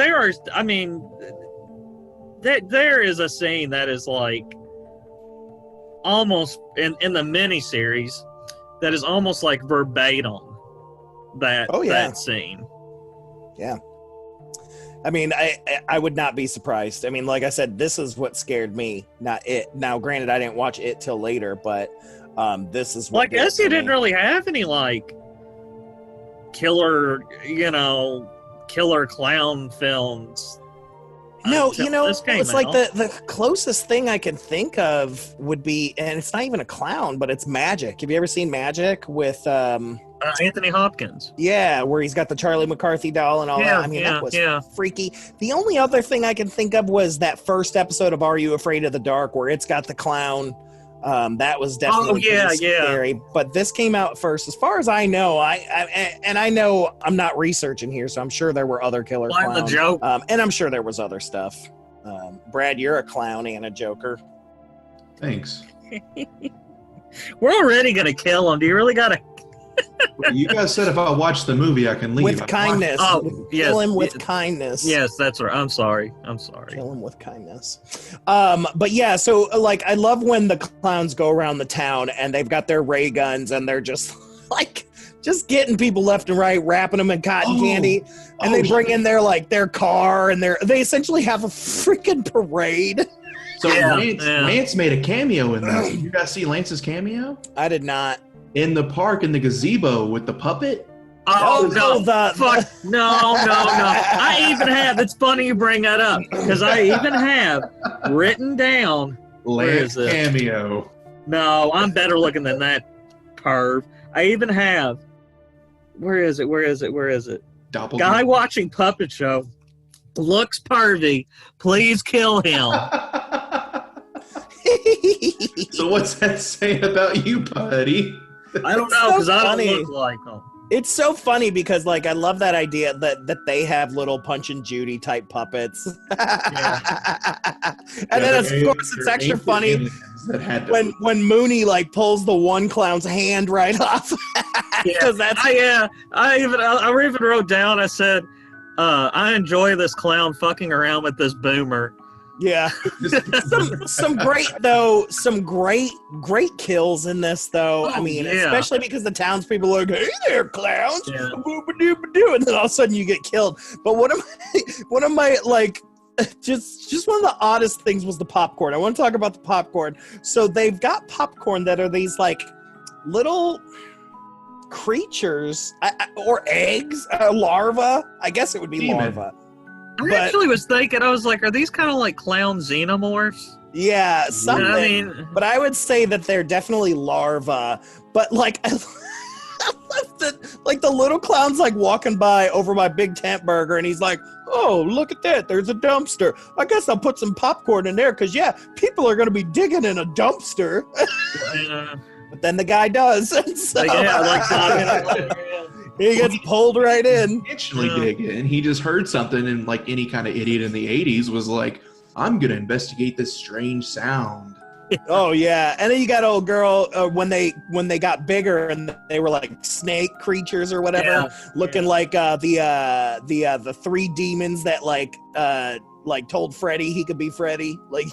is a scene that is like almost in the miniseries that is almost like verbatim that scene. Yeah. I mean, I would not be surprised. I mean, like I said, this is what scared me, not it. Now, granted, I didn't watch it till later, but this is what. Well, I guess you didn't really have any like killer clown films. No, it's like the closest thing I can think of would be, and it's not even a clown, but it's Magic. Have you ever seen Magic with Anthony Hopkins? Yeah, where he's got the Charlie McCarthy doll and all that. I mean, that was freaky. The only other thing I can think of was that first episode of Are You Afraid of the Dark, where it's got the clown. That was definitely scary. But this came out first, as far as I know. I know I'm not researching here, so I'm sure there were other killer clowns. The joke. And I'm sure there was other stuff. Brad, you're a clown and a joker. Thanks. We're already gonna kill him. Do you really gotta? You guys said if I watch the movie, I can leave. With kindness. Kill him with kindness. Yes, that's right. I'm sorry. Kill him with kindness. But yeah, so like I love when the clowns go around the town and they've got their ray guns and they're just getting people left and right, wrapping them in cotton candy, and they bring in their car, and they essentially have a freaking parade. So Lance made a cameo in that. Did you guys see Lance's cameo? I did not. In the park, in the gazebo with the puppet? No. I even have, it's funny you bring that up, because I even have written down Lance cameo. No, I'm better looking than that perv. I even have, where is it? Guy watching puppet show, looks pervy, please kill him. So what's that saying about you, buddy? I don't know, because I don't look like them. It's so funny because, like, I love that idea that they have little Punch and Judy type puppets. And then, of course, it's extra funny when Mooney like pulls the one clown's hand right off. I even wrote down. I said, I enjoy this clown fucking around with this boomer. Yeah. some great kills in this though. I mean, especially because the townspeople are like, "Hey there, clowns!" Yeah. And then all of a sudden you get killed. But one of my like just one of the oddest things was the popcorn. I want to talk about the popcorn. So they've got popcorn that are these like little creatures or eggs, larva. I guess it would be larva. I actually was thinking, I was like, are these kind of like clown xenomorphs? Yeah, something. I mean, but I would say that they're definitely larvae. But like, I love the little clown's like walking by over my big tent burger, and he's like, "Oh, look at that! There's a dumpster. I guess I'll put some popcorn in there because people are gonna be digging in a dumpster." But then the guy does. And so, he gets pulled right in. Intentionally dig in. He just heard something, and like any kind of idiot in the 80s was like, I'm going to investigate this strange sound. Oh, yeah. And then you got old girl when they got bigger and they were like snake creatures or whatever, looking like the three demons that like told Freddy he could be Freddy. Like,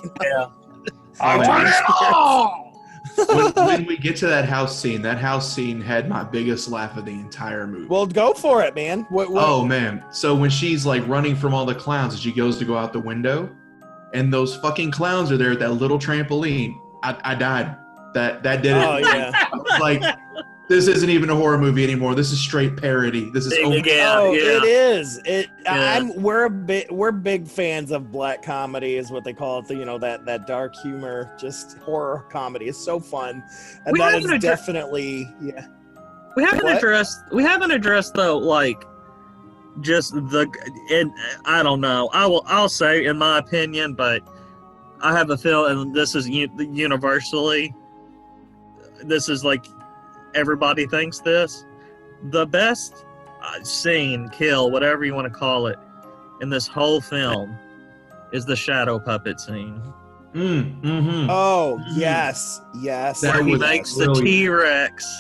when we get to that house scene had my biggest laugh of the entire movie. Well, go for it, man. What? Oh, man. So when she's like running from all the clowns and she goes to go out the window, and those fucking clowns are there at that little trampoline, I died. That did it. Oh, yeah. I was like, this isn't even a horror movie anymore. This is straight parody. This is it is. We're big fans of black comedy, is what they call it. That dark humor, just horror comedy is so fun, and that is definitely We haven't addressed though, like just and I don't know. I'll say in my opinion, but I have a feeling, and this is universally, this is like. Everybody thinks this. The best scene, kill, whatever you want to call it, in this whole film is the shadow puppet scene. Mm-hmm. Oh, yes. Where he makes the T-Rex.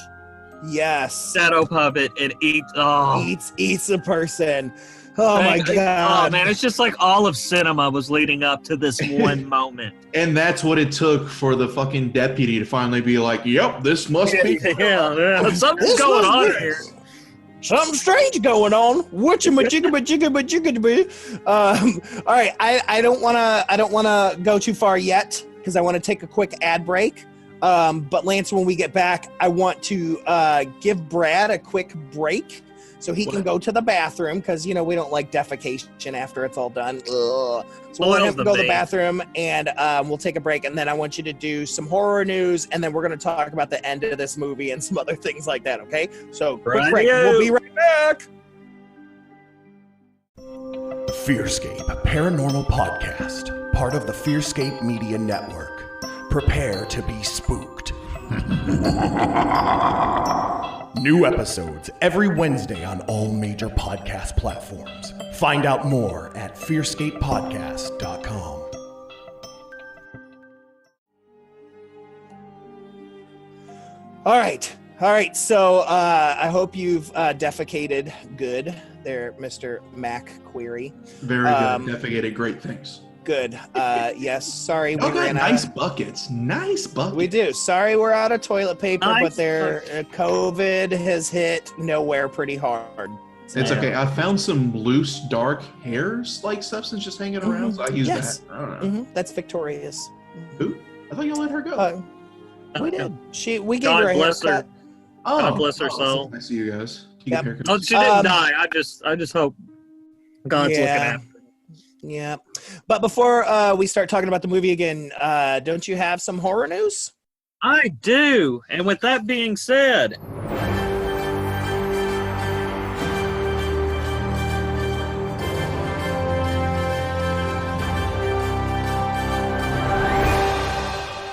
Yes. Shadow puppet and eats a person. Oh my God. Oh man, it's just like all of cinema was leading up to this one moment. And that's what it took for the fucking deputy to finally be like, yep, this must be. Yeah. Something's going on here. Something strange going on. All right, I don't wanna go too far yet because I want to take a quick ad break. But Lance, when we get back, I want to give Brad a quick break so he can go to the bathroom because, we don't like defecation after it's all done. Ugh. So we're going to have to go to the bathroom, and we'll take a break, and then I want you to do some horror news, and then we're going to talk about the end of this movie and some other things like that, okay? So, quick break. We'll be right back. Fearscape Paranormal Podcast, part of the Fearscape Media Network. Prepare to be spooked. New episodes every Wednesday on all major podcast platforms. Find out more at fearscapepodcast.com. All right. So I hope you've defecated good there, Mr. McQueary. Very good. Defecated great things. Good. Yes. Sorry, we got ran nice out. buckets. We do. Sorry, we're out of toilet paper, Nice. but their COVID has hit nowhere pretty hard. It's okay. I found some loose, dark hairs like substance just hanging around. So I use Yes. that. I don't know. That's Victorious. Who? I thought you let her go. We did. We gave God her a bless her. haircut. God bless her soul. I see you guys. Yep. Oh, she didn't die. I just hope God's looking after. Yeah. But before we start talking about the movie again, don't you have some horror news? I do. And with that being said,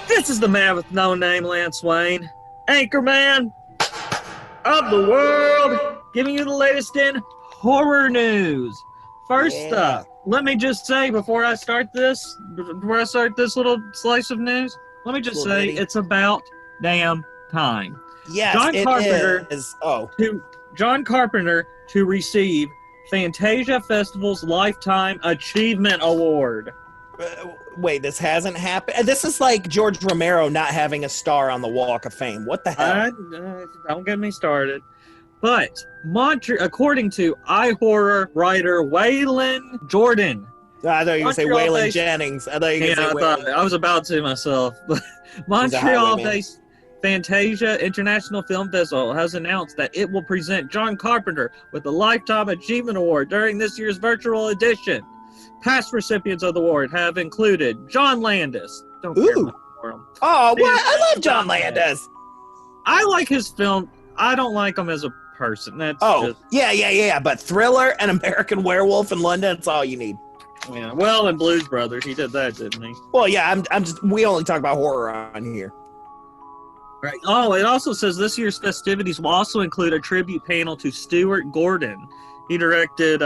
this is the man with no name, Lance Wayne, Anchorman of the world, giving you the latest in horror news. First up, let me just say before I start this little slice of news, let me just say it's about damn time. Yes, John Carpenter to receive Fantasia Festival's Lifetime Achievement Award. Wait, this hasn't happened? This is like George Romero not having a star on the Walk of Fame. What the hell? Don't get me started. But according to iHorror writer Waylon Jordan. I thought you were going to say Waylon Jennings. I was about to myself. Montreal-based Fantasia International Film Festival has announced that it will present John Carpenter with the Lifetime Achievement Award during this year's virtual edition. Past recipients of the award have included John Landis. Don't care much for him. Oh, what? I love John Landis. I like his film. I don't like him as a person. That's yeah. But Thriller and American Werewolf in London, that's all you need. Yeah. Well, and Blues Brothers, he did that, didn't he? Well, yeah. We only talk about horror on here. Right. Oh, it also says this year's festivities will also include a tribute panel to Stuart Gordon. He directed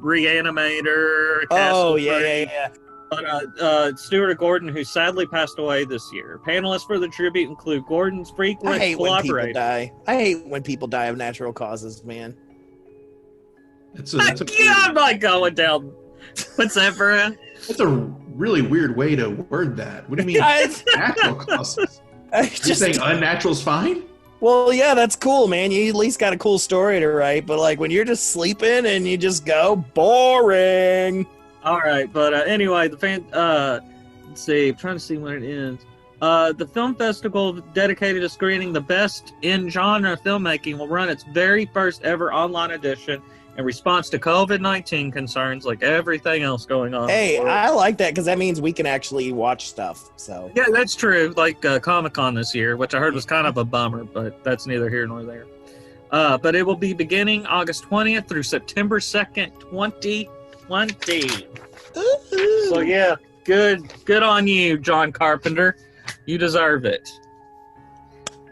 Reanimator. Oh, yeah. But Stuart Gordon, who sadly passed away this year. Panelists for the tribute include Gordon's frequent collaborator. I hate when people die of natural causes, man. I'm not going down. What's that, bro? That's a really weird way to word that. What do you mean natural causes? You're saying unnatural's fine? Well, yeah, that's cool, man. You at least got a cool story to write. But like when you're just sleeping and you just go boring. All right, but anyway, let's see. I'm trying to see when it ends. The film festival dedicated to screening the best in genre filmmaking will run its very first ever online edition in response to COVID-19 concerns, like everything else going on. Hey, I like that because that means we can actually watch stuff. So yeah, that's true. Like Comic-Con this year, which I heard was kind of a bummer, but that's neither here nor there. But it will be beginning August 20th through September 2nd, 2020. So yeah, good on you, John Carpenter. You deserve it.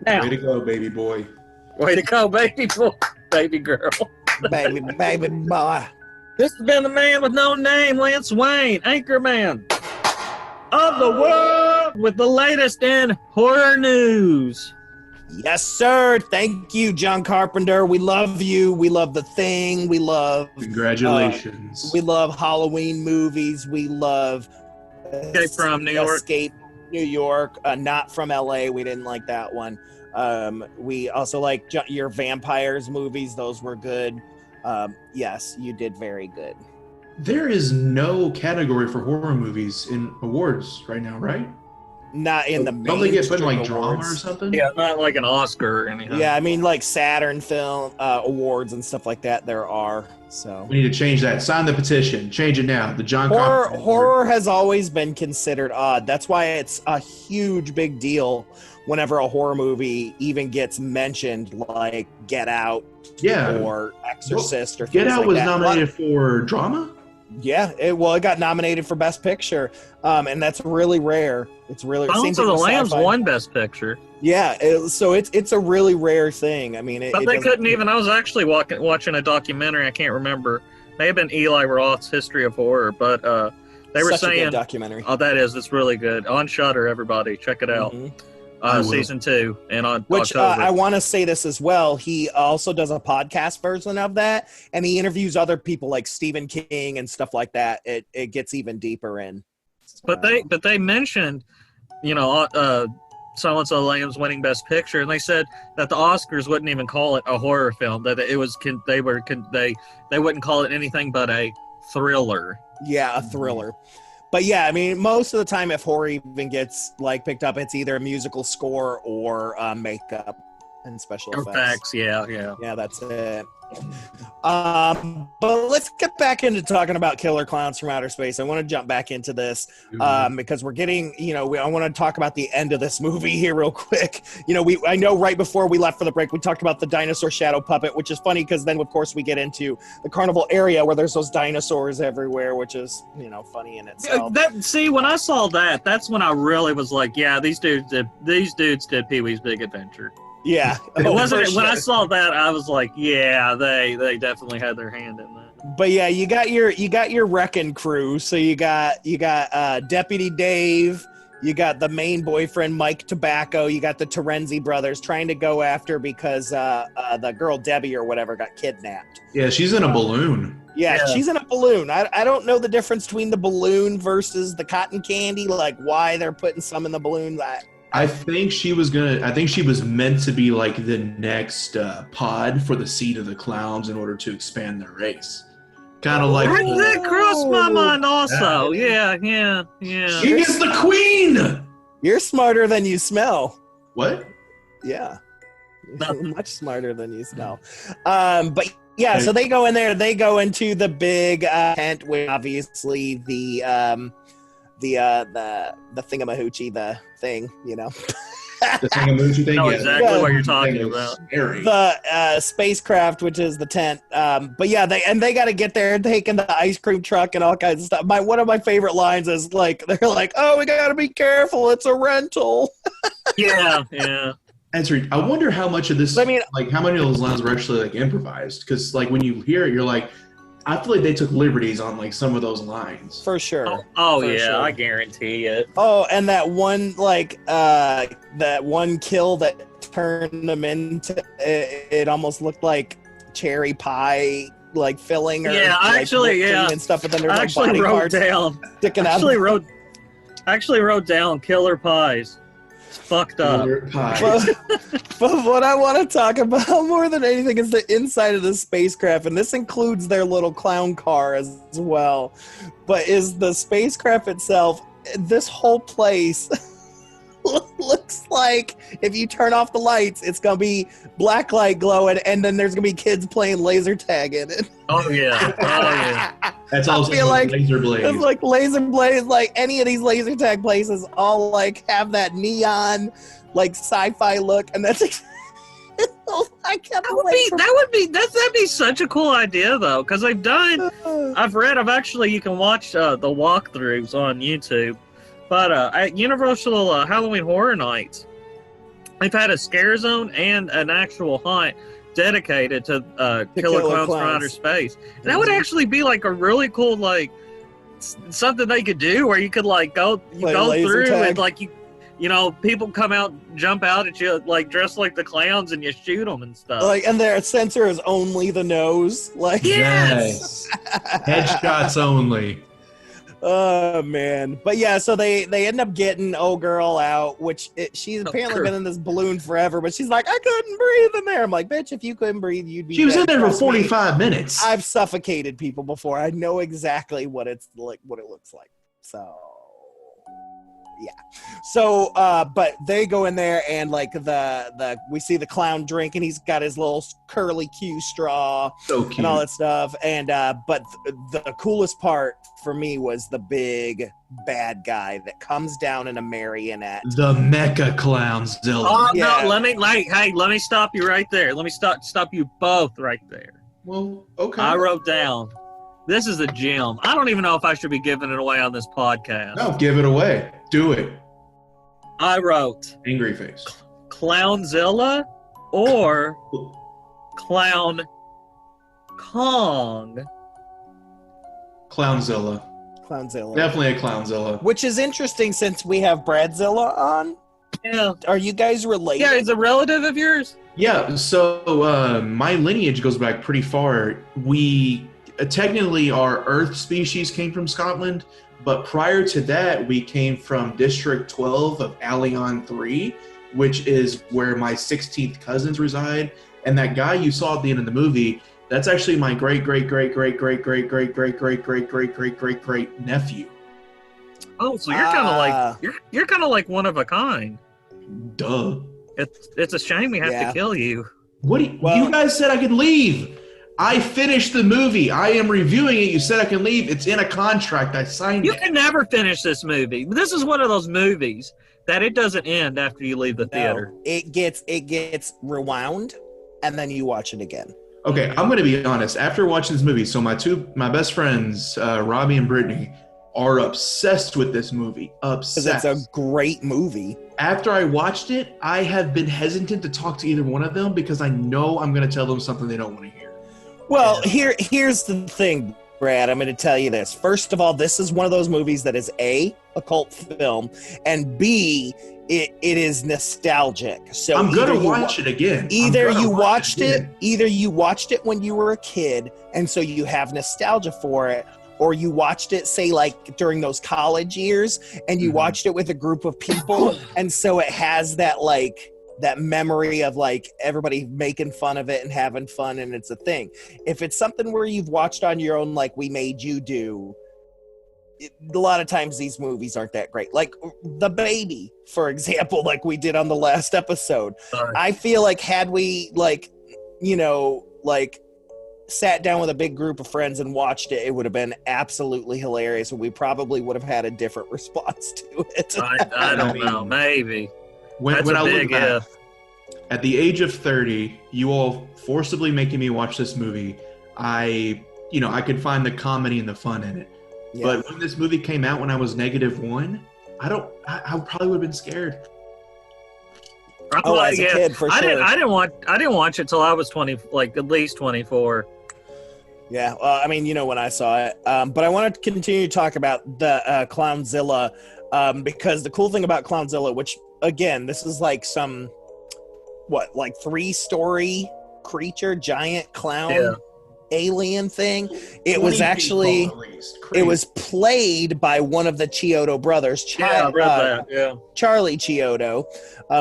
Now, way to go, baby boy. Way to go, baby boy, baby girl. baby boy. This has been the man with no name, Lance Wayne, Anchorman of the world, with the latest in horror news. Yes, sir. Thank you, John Carpenter. We love you. We love The Thing. We love... Congratulations. We love Halloween movies. We love... Escape from New York. Escape New York. Not from L.A. We didn't like that one. We also like your vampires movies. Those were good. Yes, you did very good. There is no category for horror movies in awards right now, right? Not in the Don't they get put in like awards. drama or something? Yeah, not like an Oscar or anything. Yeah, I mean like Saturn film awards and stuff like that. There are. So we need to change that. Sign the petition. Change it now. The John Carpenter horror has always been considered odd. That's why it's a huge big deal whenever a horror movie even gets mentioned, like Get Out, or Exorcist, or things Get Out like was that. nominated for drama. Yeah, it got nominated for Best Picture, and that's really rare. It's really Silence of the Lambs won Best Picture. Yeah, so it's a really rare thing. I mean, but they couldn't even. I was actually watching a documentary. I can't remember. May have been Eli Roth's History of Horror, but they were saying a good documentary. Oh, it's really good on Shudder. Everybody, check it out. Season 2 and on October. I want to say this as well. He also does a podcast version of that, and he interviews other people like Stephen King and stuff like that. It gets even deeper in. But they mentioned, Silence of the Lambs winning Best Picture, and they said that the Oscars wouldn't even call it a horror film. That it was they wouldn't call it anything but a thriller. Yeah, a thriller. But yeah, I mean, most of the time, if horror even gets picked up, it's either a musical score or makeup and special effects. Yeah, that's it. But let's get back into talking about Killer Clowns from Outer Space. I want to jump back into this because we're getting, I want to talk about the end of this movie here real quick. I know right before we left for the break, we talked about the dinosaur shadow puppet, which is funny because then, of course, we get into the carnival area where there's those dinosaurs everywhere, which is, funny in itself. When I saw that, that's when I really was like, yeah, these dudes did Pee-wee's Big Adventure. Yeah. It wasn't when I saw that, I was like, yeah, they definitely had their hand in that. But yeah, you got your wrecking crew. So you got Deputy Dave, you got the main boyfriend Mike Tobacco, you got the Terenzi brothers trying to go after because the girl Debbie or whatever got kidnapped. Yeah, she's in a balloon. Yeah, she's in a balloon. I don't know the difference between the balloon versus the cotton candy, like why they're putting some in the balloon. I think she was meant to be like the next pod for the seed of the clowns in order to expand their race. Kind of like that crossed my mind also. Yeah. She is the queen. You're smarter than you smell. What? Yeah. Much smarter than you smell. But Yeah, so they go in there. They go into the big tent with obviously the thingamahoochie, the thing, you know. The thingamoochie thing. I know yeah. exactly what you're That talking thing is about. scary. The spacecraft, which is the tent. But yeah, they got to get there, taking the ice cream truck and all kinds of stuff. One of my favorite lines is like, they're like, "Oh, we got to be careful. It's a rental." Yeah. I wonder how much of this, I mean, like, how many of those lines were actually like improvised? Because like when you hear it, you're like, I feel like they took liberties on like some of those lines. For sure. Oh For yeah, sure. I guarantee it. Oh, and that one that one kill that turned them into it almost looked like cherry pie, like filling or Yeah, like, actually, whipped cream yeah. and stuff. But then there's I like actually body wrote parts down. sticking out. Actually wrote down killer pies. It's fucked up. Pie. But what I want to talk about more than anything is the inside of the spacecraft, and this includes their little clown car as well. But is the spacecraft itself? This whole place looks like if you turn off the lights, it's gonna be black light glowing, and then there's gonna be kids playing laser tag in it. Oh yeah. That's all. I feel like laser blades. it's like laser blades, like any of these laser tag places, all like have that neon, like sci-fi look, and that's. That'd be such a cool idea though, because I've actually, you can watch the walkthroughs on YouTube, but at Universal Halloween Horror Nights, they've had a scare zone and an actual hunt dedicated to Killer Clowns from Outer Space, and that would actually be like a really cool, like something they could do where you could like go through tag. and like you know, people come out, jump out at you, like dressed like the clowns, and you shoot them and stuff. Like, and their sensor is only the nose. Like, Yes! Headshots only. Oh man, but yeah, so they end up getting old girl out, which she's apparently been in this balloon forever, but she's like, I couldn't breathe in there. I'm like, bitch, if you couldn't breathe, you'd be. She was dead. in there for Trust me. 45 minutes. I've suffocated people before. I know exactly what it's like, what it looks like. So. Yeah. So, but they go in there and like we see the clown drink, and he's got his little curly Q straw So cute. and all that stuff. And but the coolest part for me was the big bad guy that comes down in a marionette. The Mecha Clownzilla. Oh Yeah. no! Let me stop you right there. Let me stop you both right there. Well, okay. I wrote down. This is a gem. I don't even know if I should be giving it away on this podcast. No, give it away. Do it. I wrote Angry face. Clownzilla or Clown Kong. Clownzilla. Clownzilla. Definitely a Clownzilla. Which is interesting since we have Bradzilla on. Yeah. Are you guys related? Yeah, it's a relative of yours? Yeah, so my lineage goes back pretty far. We technically our Earth species came from Scotland, but prior to that, we came from District 12 of Allion 3, which is where my 16th cousins reside. And that guy you saw at the end of the movie, that's actually my great nephew. Oh, so you're kind of like you're kind of like one of a kind. Duh. It's a shame we have to kill you. What? You guys said I could leave. I finished the movie. I am reviewing it. You said I can leave. It's in a contract. I signed You it. can never finish this movie. This is one of those movies that it doesn't end after you leave the theater. No, it gets rewound, and then you watch it again. Okay, I'm going to be honest. After watching this movie, so my best friends, Robbie and Brittany, are obsessed with this movie. Obsessed. Because it's a great movie. After I watched it, I have been hesitant to talk to either one of them because I know I'm going to tell them something they don't want to hear. Well, here's the thing, Brad. I'm going to tell you this. First of all, this is one of those movies that is A, a cult film, and B, it is nostalgic. So I'm going to watch it again. Either you watched it when you were a kid, and so you have nostalgia for it, or you watched it, say, like during those college years, and you watched it with a group of people, and so it has that like that memory of like everybody making fun of it and having fun, and it's a thing. If it's something where you've watched on your own, like we made you do, a lot of times these movies aren't that great. Like The Baby, for example, like we did on the last episode. I feel like had we like, you know, like sat down with a big group of friends and watched it, it would have been absolutely hilarious, and we probably would have had a different response to it. I don't know. Maybe. When That's I a look big back, if. at the age of 30, you all forcibly making me watch this movie, I could find the comedy and the fun in it. Yeah. But when this movie came out when I was -1, I probably would have been scared. As a kid, for I sure. I didn't watch it till I was 20, like at least 24. Yeah, I mean, when I saw it. But I want to continue to talk about the Clownzilla, because the cool thing about Clownzilla, which, again, this is like some, 3-story creature, giant clown alien thing. It was actually, it was played by one of the Chiodo brothers, Charlie Chiodo.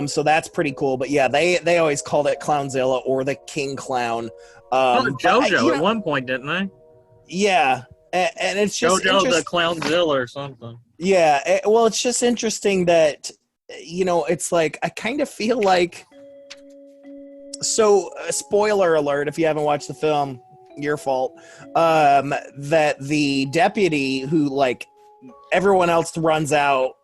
So that's pretty cool. But yeah, they always called it Clownzilla or the King Clown. JoJo at one point, didn't they? Yeah, and it's just JoJo the Clownzilla or something. Yeah, it's just interesting that it's like I kind of feel like. So, spoiler alert: if you haven't watched the film, your fault. That the deputy who everyone else runs out,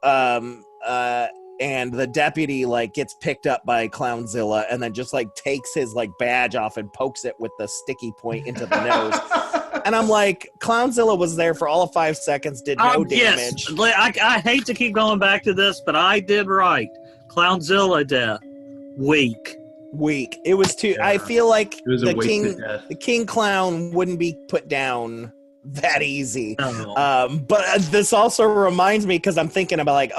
and the deputy gets picked up by Clownzilla and then just takes his badge off and pokes it with the sticky point into the nose. And I'm like, Clownzilla was there for all of 5 seconds, did no damage. Yes. I hate to keep going back to this, but I did right. Clownzilla death. Weak. It was too. Yeah. I feel like the king clown wouldn't be put down that easy. No. But this also reminds me, because I'm thinking about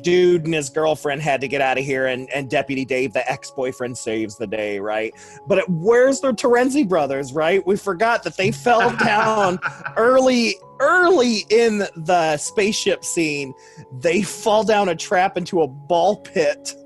dude and his girlfriend had to get out of here, and Deputy Dave, the ex-boyfriend, saves the day, right? But where's the Terenzi brothers, right? We forgot that they fell down early in the spaceship scene. They fall down a trap into a ball pit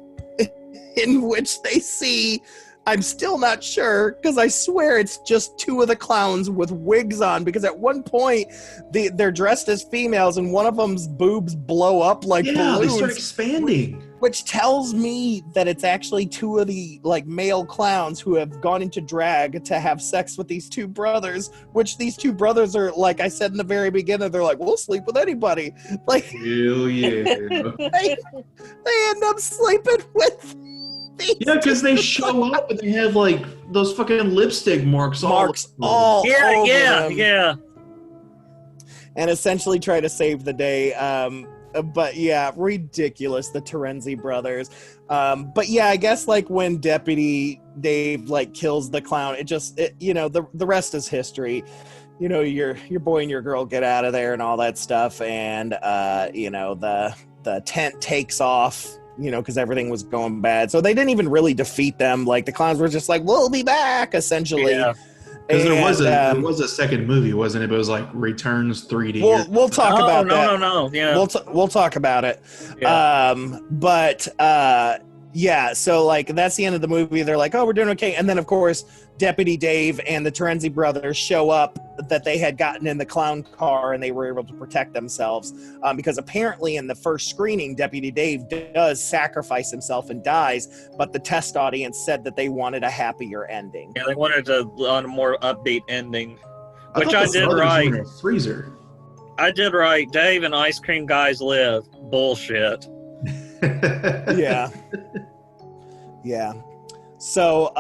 in which they see, I'm still not sure, because I swear it's just two of the clowns with wigs on, because at one point they're dressed as females and one of them's boobs blow up like balloons. They start expanding. Which tells me that it's actually two of the male clowns who have gone into drag to have sex with these two brothers, which these two brothers are, like I said in the very beginning, they're like, we'll sleep with anybody. Hell yeah. they end up sleeping with because they show up and they have those fucking lipstick marks all over them. Yeah. And essentially try to save the day. But yeah, ridiculous, the Terenzi brothers. But yeah, I guess when Deputy Dave kills the clown, the rest is history. Your boy and your girl get out of there and all that stuff, and the tent takes off. Because everything was going bad. So they didn't even really defeat them. The clowns were just we'll be back, essentially. Yeah. Because there was a second movie, wasn't it? But it was Returns 3D. We'll talk about that. No. Yeah. We'll talk about it. Yeah. Yeah, so that's the end of the movie. They're we're doing okay. And then, of course, Deputy Dave and the Terenzi brothers show up that they had gotten in the clown car, and they were able to protect themselves. Because apparently in the first screening, Deputy Dave does sacrifice himself and dies, but the test audience said that they wanted a happier ending. Yeah, they wanted on a more upbeat ending, which I did right. In a freezer. I did right. Dave and Ice Cream Guys live. Bullshit. Yeah. So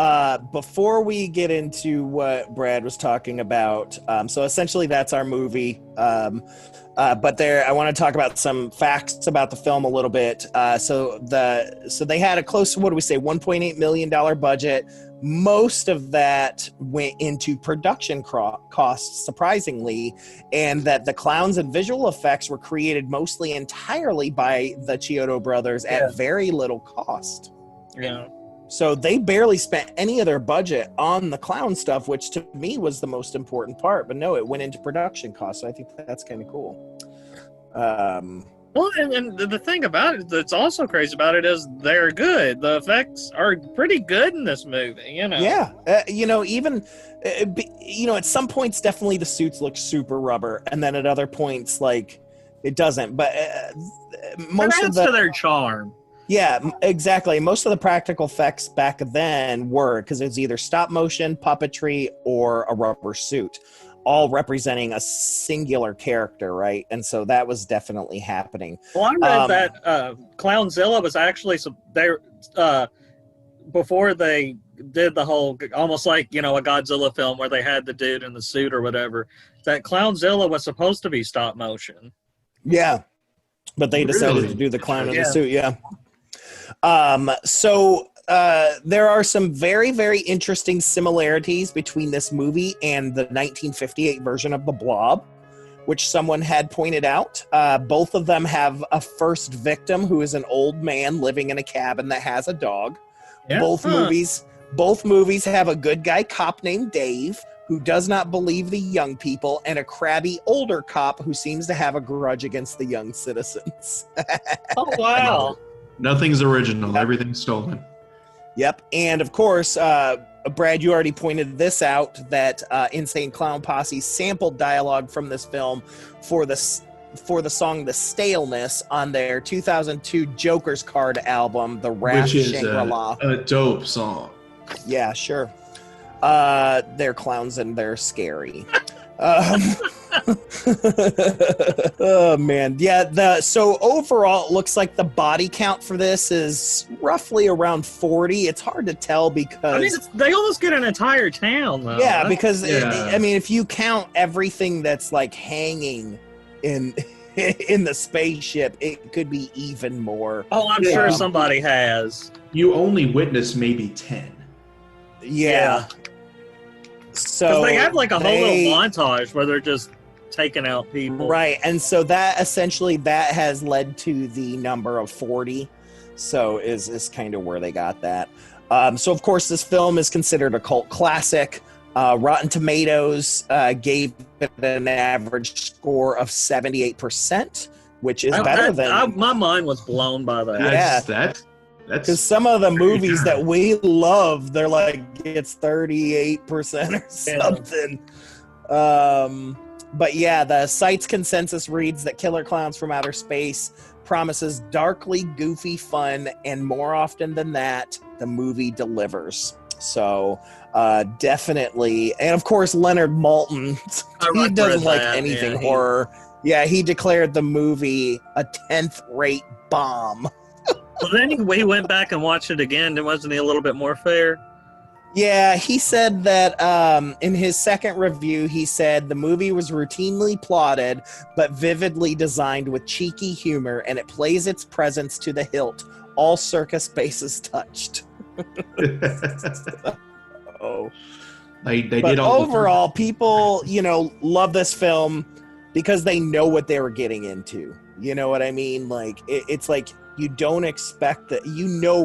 before we get into what Brad was talking about, so essentially that's our movie. But I want to talk about some facts about the film a little bit. So they had a close, $1.8 million budget. Most of that went into production costs, surprisingly, and that the clowns and visual effects were created mostly entirely by the Chiodo brothers at very little cost. Yeah. So they barely spent any of their budget on the clown stuff, which to me was the most important part. But no, it went into production costs. So I think that's kind of cool. Well, and the thing about it that's also crazy about it is they're good. The effects are pretty good in this movie, Yeah. Even, at some points, definitely the suits look super rubber. And then at other points, it doesn't. But most of to their charm. Yeah, exactly. Most of the practical effects back then were because it was either stop motion, puppetry, or a rubber suit, all representing a singular character, right? And so that was definitely happening. Well, I read that Clownzilla was actually before they did the whole, almost like, a Godzilla film where they had the dude in the suit or whatever, that Clownzilla was supposed to be stop motion. Yeah, but they decided to do the clown in the suit, So there are some very, very interesting similarities between this movie and the 1958 version of The Blob, which someone had pointed out. Both of them have a first victim who is an old man living in a cabin that has a dog. Yeah. Both movies have a good guy cop named Dave who does not believe the young people, and a crabby older cop who seems to have a grudge against the young citizens. Oh, wow. Nothing's original. Everything's stolen. Yep. And of course, Brad, you already pointed this out, that Insane Clown Posse sampled dialogue from this film for the song The Staleness on their 2002 Joker's Card album, The Wrath of Shangri-La. A dope song. Yeah, sure. They're clowns and they're scary. Oh man, yeah. So overall, it looks like the body count for this is roughly around 40. It's hard to tell because they almost get an entire town, though. Yeah, because if you count everything that's like hanging in the spaceship, it could be even more. Oh, I'm sure somebody has. You only witness maybe 10. Yeah. So they have like a whole little montage where they're just taking out people. Right. And so that essentially has led to the number of 40. So is kind of where they got that. So of course this film is considered a cult classic. Rotten Tomatoes gave it an average score of 78%, which is better than... my mind was blown by that. That's because some of the movies that we love, they're like, it's 38% or something. But yeah, the site's consensus reads that Killer Klowns from Outer Space promises darkly goofy fun, and more often than that, the movie delivers. So definitely, and of course Leonard Maltin, he doesn't like anything horror. Yeah, he declared the movie a 10th rate bomb. Well, then we went back and watched it again. Wasn't he a little bit more fair? Yeah, he said that in his second review, he said the movie was routinely plotted, but vividly designed with cheeky humor, and it plays its presence to the hilt. All circus bases touched. They but did all overall, people, love this film because they know what they were getting into. You know what I mean? Like, it's like you don't expect that.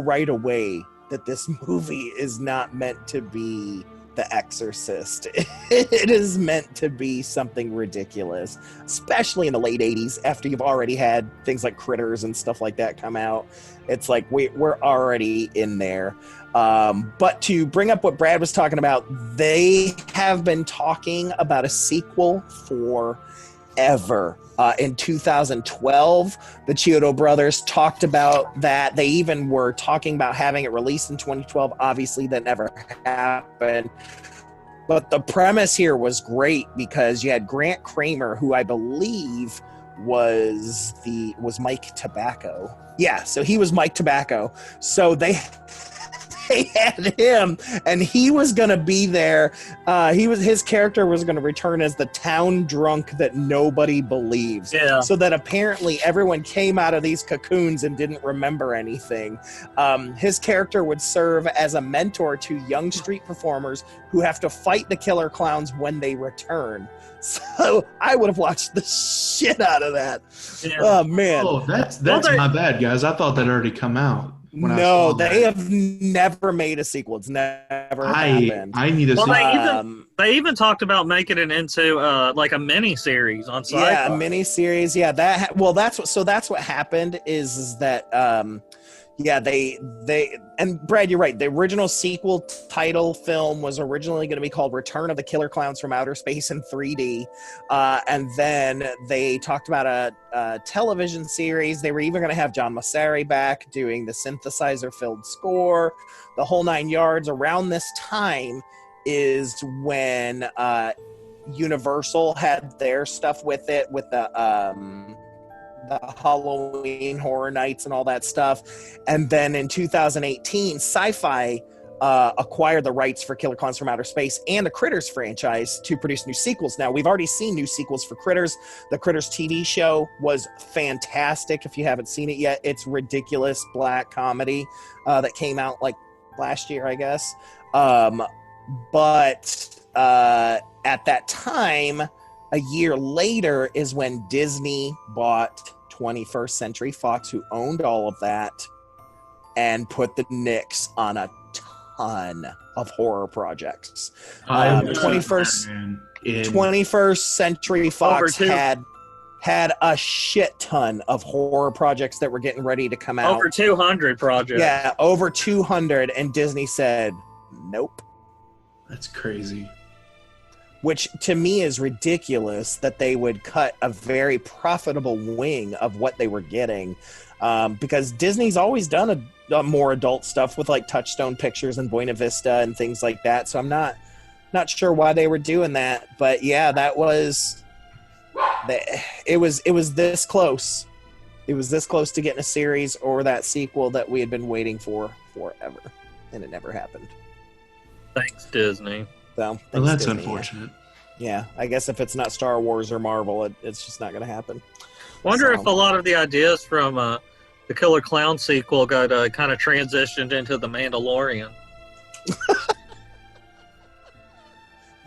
Right away that this movie is not meant to be The Exorcist. It is meant to be something ridiculous, especially in the late 80s after you've already had things like Critters and stuff like that come out. It's like we're already in there. But to bring up what Brad was talking about, they have been talking about a sequel forever. In 2012, the Chiodo brothers talked about that. They even were talking about having it released in 2012. Obviously, that never happened. But the premise here was great because you had Grant Kramer, who I believe was Mike Tobacco. Yeah, so he was Mike Tobacco. So they had him, and he was going to be there. His character was going to return as the town drunk that nobody believes. Yeah. So that apparently everyone came out of these cocoons and didn't remember anything. His character would serve as a mentor to young street performers who have to fight the killer clowns when they return. So I would have watched the shit out of that. Yeah. Oh man. Oh, that's my bad, guys. I thought that already come out. No, they have never made a sequel. It's never happened. I need to see. They even talked about making it into like a mini series on Sci-Fi. Yeah, a mini series. Yeah, that's what happened is that Yeah, they and Brad, you're right. The original sequel title film was originally going to be called Return of the Killer Clowns from Outer Space in 3D, and then they talked about a television series. They were even going to have John Massari back doing the synthesizer-filled score, the whole 9 yards. Around this time is when Universal had their stuff with it, with the Halloween Horror Nights and all that stuff. And then in 2018, Sci-Fi acquired the rights for Killer Clowns from Outer Space and the Critters franchise to produce new sequels. Now, we've already seen new sequels for Critters. The Critters TV show was fantastic. If you haven't seen it yet, it's ridiculous black comedy that came out like last year, I guess. But at that time, a year later is when Disney bought 21st Century Fox, who owned all of that, and put the nix on a ton of horror projects. 21st Century Fox had a shit ton of horror projects that were getting ready to come out. Over 200 projects. Yeah, over 200, and Disney said, nope. That's crazy. Which to me is ridiculous that they would cut a very profitable wing of what they were getting, because Disney's always done a more adult stuff with like Touchstone Pictures and Buena Vista and things like that. So I'm not sure why they were doing that, but yeah, it was this close. It was this close to getting a series or that sequel that we had been waiting for forever, and it never happened. Thanks, Disney. So, well, that's Disney, unfortunate. Yeah, I guess if it's not Star Wars or Marvel, it's just not going to happen. Wonder if a lot of the ideas from the Killer Clown sequel got kind of transitioned into The Mandalorian.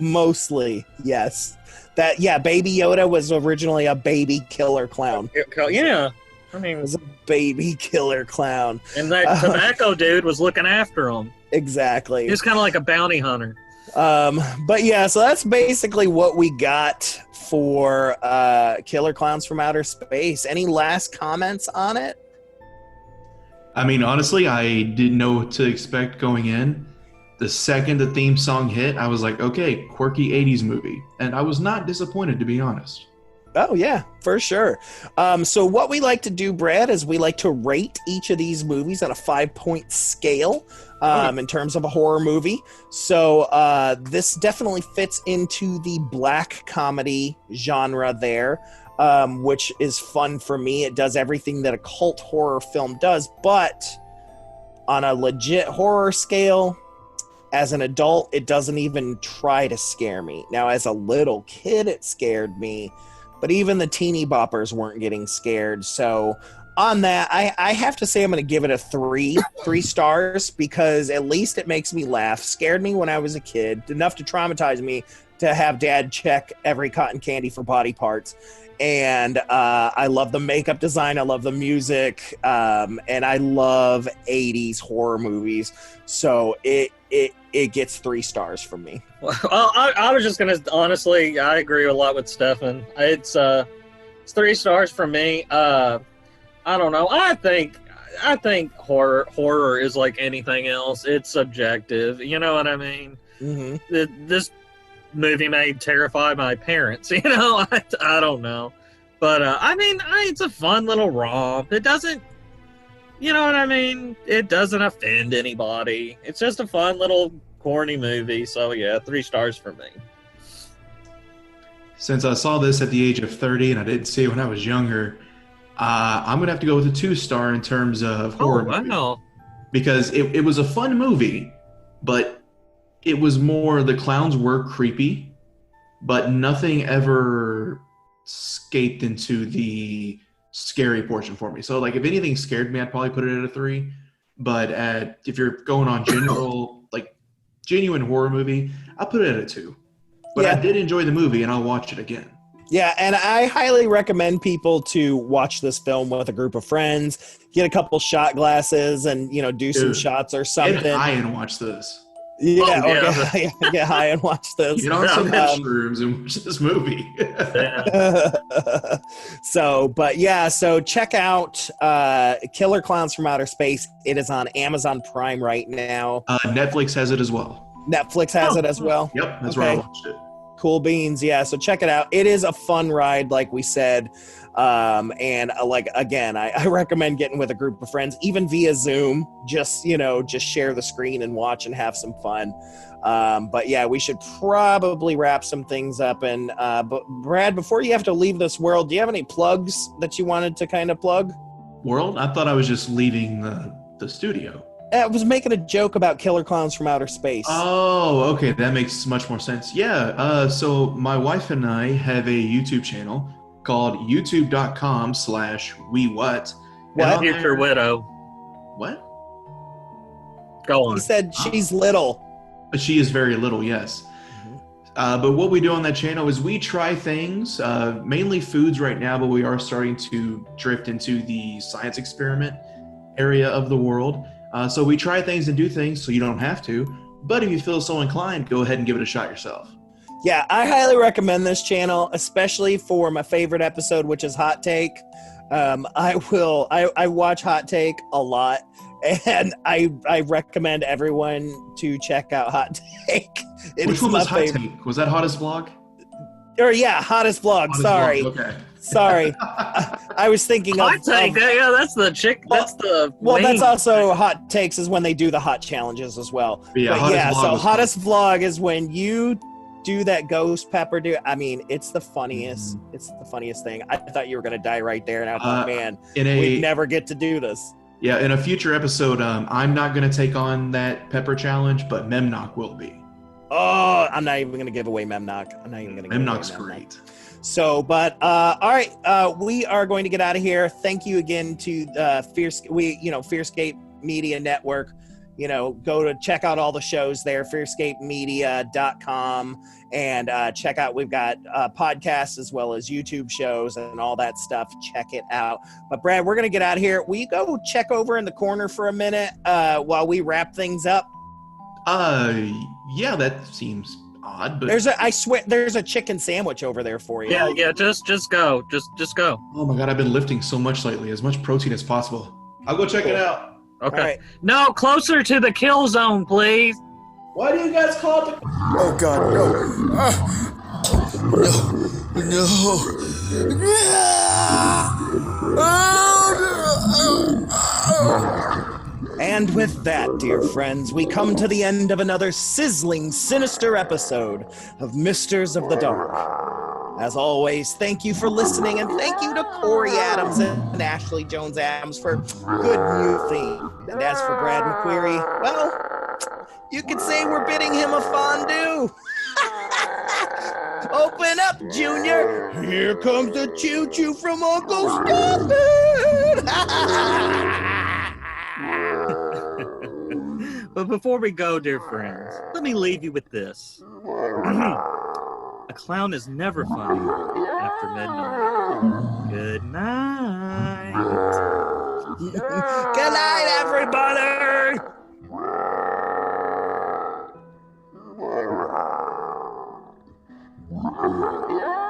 Mostly, yes. Baby Yoda was originally a baby killer clown. Yeah, I mean, it was a baby killer clown. And that tobacco dude was looking after him. Exactly. He was kind of like a bounty hunter. But yeah, so that's basically what we got for Killer Clowns from Outer Space. Any last comments on it? I mean, honestly, I didn't know what to expect going in. The second the theme song hit, I was like, okay, quirky 80s movie. And I was not disappointed, to be honest. Oh, yeah, for sure. So what we like to do, Brad, is we like to rate each of these movies on a 5-point scale in terms of a horror movie. So this definitely fits into the black comedy genre there, which is fun for me. It does everything that a cult horror film does, but on a legit horror scale, as an adult, it doesn't even try to scare me. Now, as a little kid, it scared me. But even the teeny boppers weren't getting scared. So on that, I have to say I'm going to give it a 3 stars, because at least it makes me laugh. Scared me when I was a kid, enough to traumatize me to have dad check every cotton candy for body parts. And I love the makeup design. I love the music. And I love 80s horror movies. So it gets 3 stars from me. Well, I was just gonna honestly, I agree a lot with Stefan. It's 3 stars from me. I don't know. I think horror is like anything else. It's subjective. You know what I mean? Mm-hmm. This movie may terrify my parents. You know, I don't know, but I mean, it's a fun little romp. It doesn't. You know what I mean? It doesn't offend anybody. It's just a fun little corny movie. So yeah, 3 stars for me. Since I saw this at the age of 30 and I didn't see it when I was younger, I'm going to have to go with a 2-star in terms of horror movie. Wow. Because it was a fun movie, but it was more, the clowns were creepy, but nothing ever escaped into the scary portion for me. So like if anything scared me, I'd probably put it at a 3. But if you're going on genuine horror movie, I'll put it at a 2. But I did enjoy the movie, and I'll watch it again. Yeah, and I highly recommend people to watch this film with a group of friends, get a couple shot glasses, and do some shots or something. Get high and watch this. Yeah, Oh, or yeah, get high and watch this. Get on some shrooms and watch this movie. So check out Killer Clowns from Outer Space. It is on Amazon Prime right now. Netflix has it as well. Netflix has it as well. Yep, that's where I watched it. Cool beans. Yeah, so check it out. It is a fun ride, like we said. I recommend getting with a group of friends, even via Zoom. Just share the screen and watch and have some fun. But yeah, we should probably wrap some things up. And but Brad, before you have to leave this world, do you have any plugs that you wanted to kind of plug? World? I thought I was just leaving the studio. I was making a joke about Killer Clowns from Outer Space. Oh, okay. That makes much more sense. Yeah. So my wife and I have a YouTube channel called youtube.com/wewhat. What? Future widow. What? Go on. He said she's little. She is very little, yes. But what we do on that channel is we try things, mainly foods right now, but we are starting to drift into the science experiment area of the world. So we try things and do things so you don't have to. But if you feel so inclined, go ahead and give it a shot yourself. Yeah, I highly recommend this channel, especially for my favorite episode, which is Hot Take. I watch Hot Take a lot, and I recommend everyone to check out Hot Take. Which one was Hot Take? Was that Hottest Vlog? Hottest Vlog. Sorry. Vlog. Okay. Sorry. I was thinking Hot Take. Yeah, that's the chick. That's the. Well, that's also Hot Takes is when they do the hot challenges as well. Hottest Vlog is when you do that ghost pepper I mean, it's the funniest. It's the funniest thing. I thought you were gonna die right there, and I thought, man, we never get to do this. Yeah, in a future episode, I'm not gonna take on that pepper challenge, but Memnock will be. Oh, I'm not even gonna give away Memnock. Memnock's great. So, but all right, we are going to get out of here. Thank you again to Fearscape Media Network. Go to check out all the shows there, fearscapemedia.com, and check out, we've got podcasts as well as YouTube shows and all that stuff. Check it out. But Brad, we're going to get out of here. Will you go check over in the corner for a minute while we wrap things up? Yeah, that seems odd, but I swear there's a chicken sandwich over there for you. Yeah, just go. Just go. Oh my God, I've been lifting so much lately. As much protein as possible. I'll go check it out. Okay. Right. No, closer to the kill zone, please. Why do you guys call it the... Oh God, no. And with that, dear friends, we come to the end of another sizzling, sinister episode of Misters of the Dark. As always, thank you for listening, and thank you to Corey Adams and Ashley Jones Adams for good new theme. And as for Brad McQueary, well, you could say we're bidding him a fondue. Open up, Junior. Here comes the choo-choo from Uncle Stefan. But before we go, dear friends, let me leave you with this. A clown is never funny after midnight. Good night. Good night, everybody. Yeah.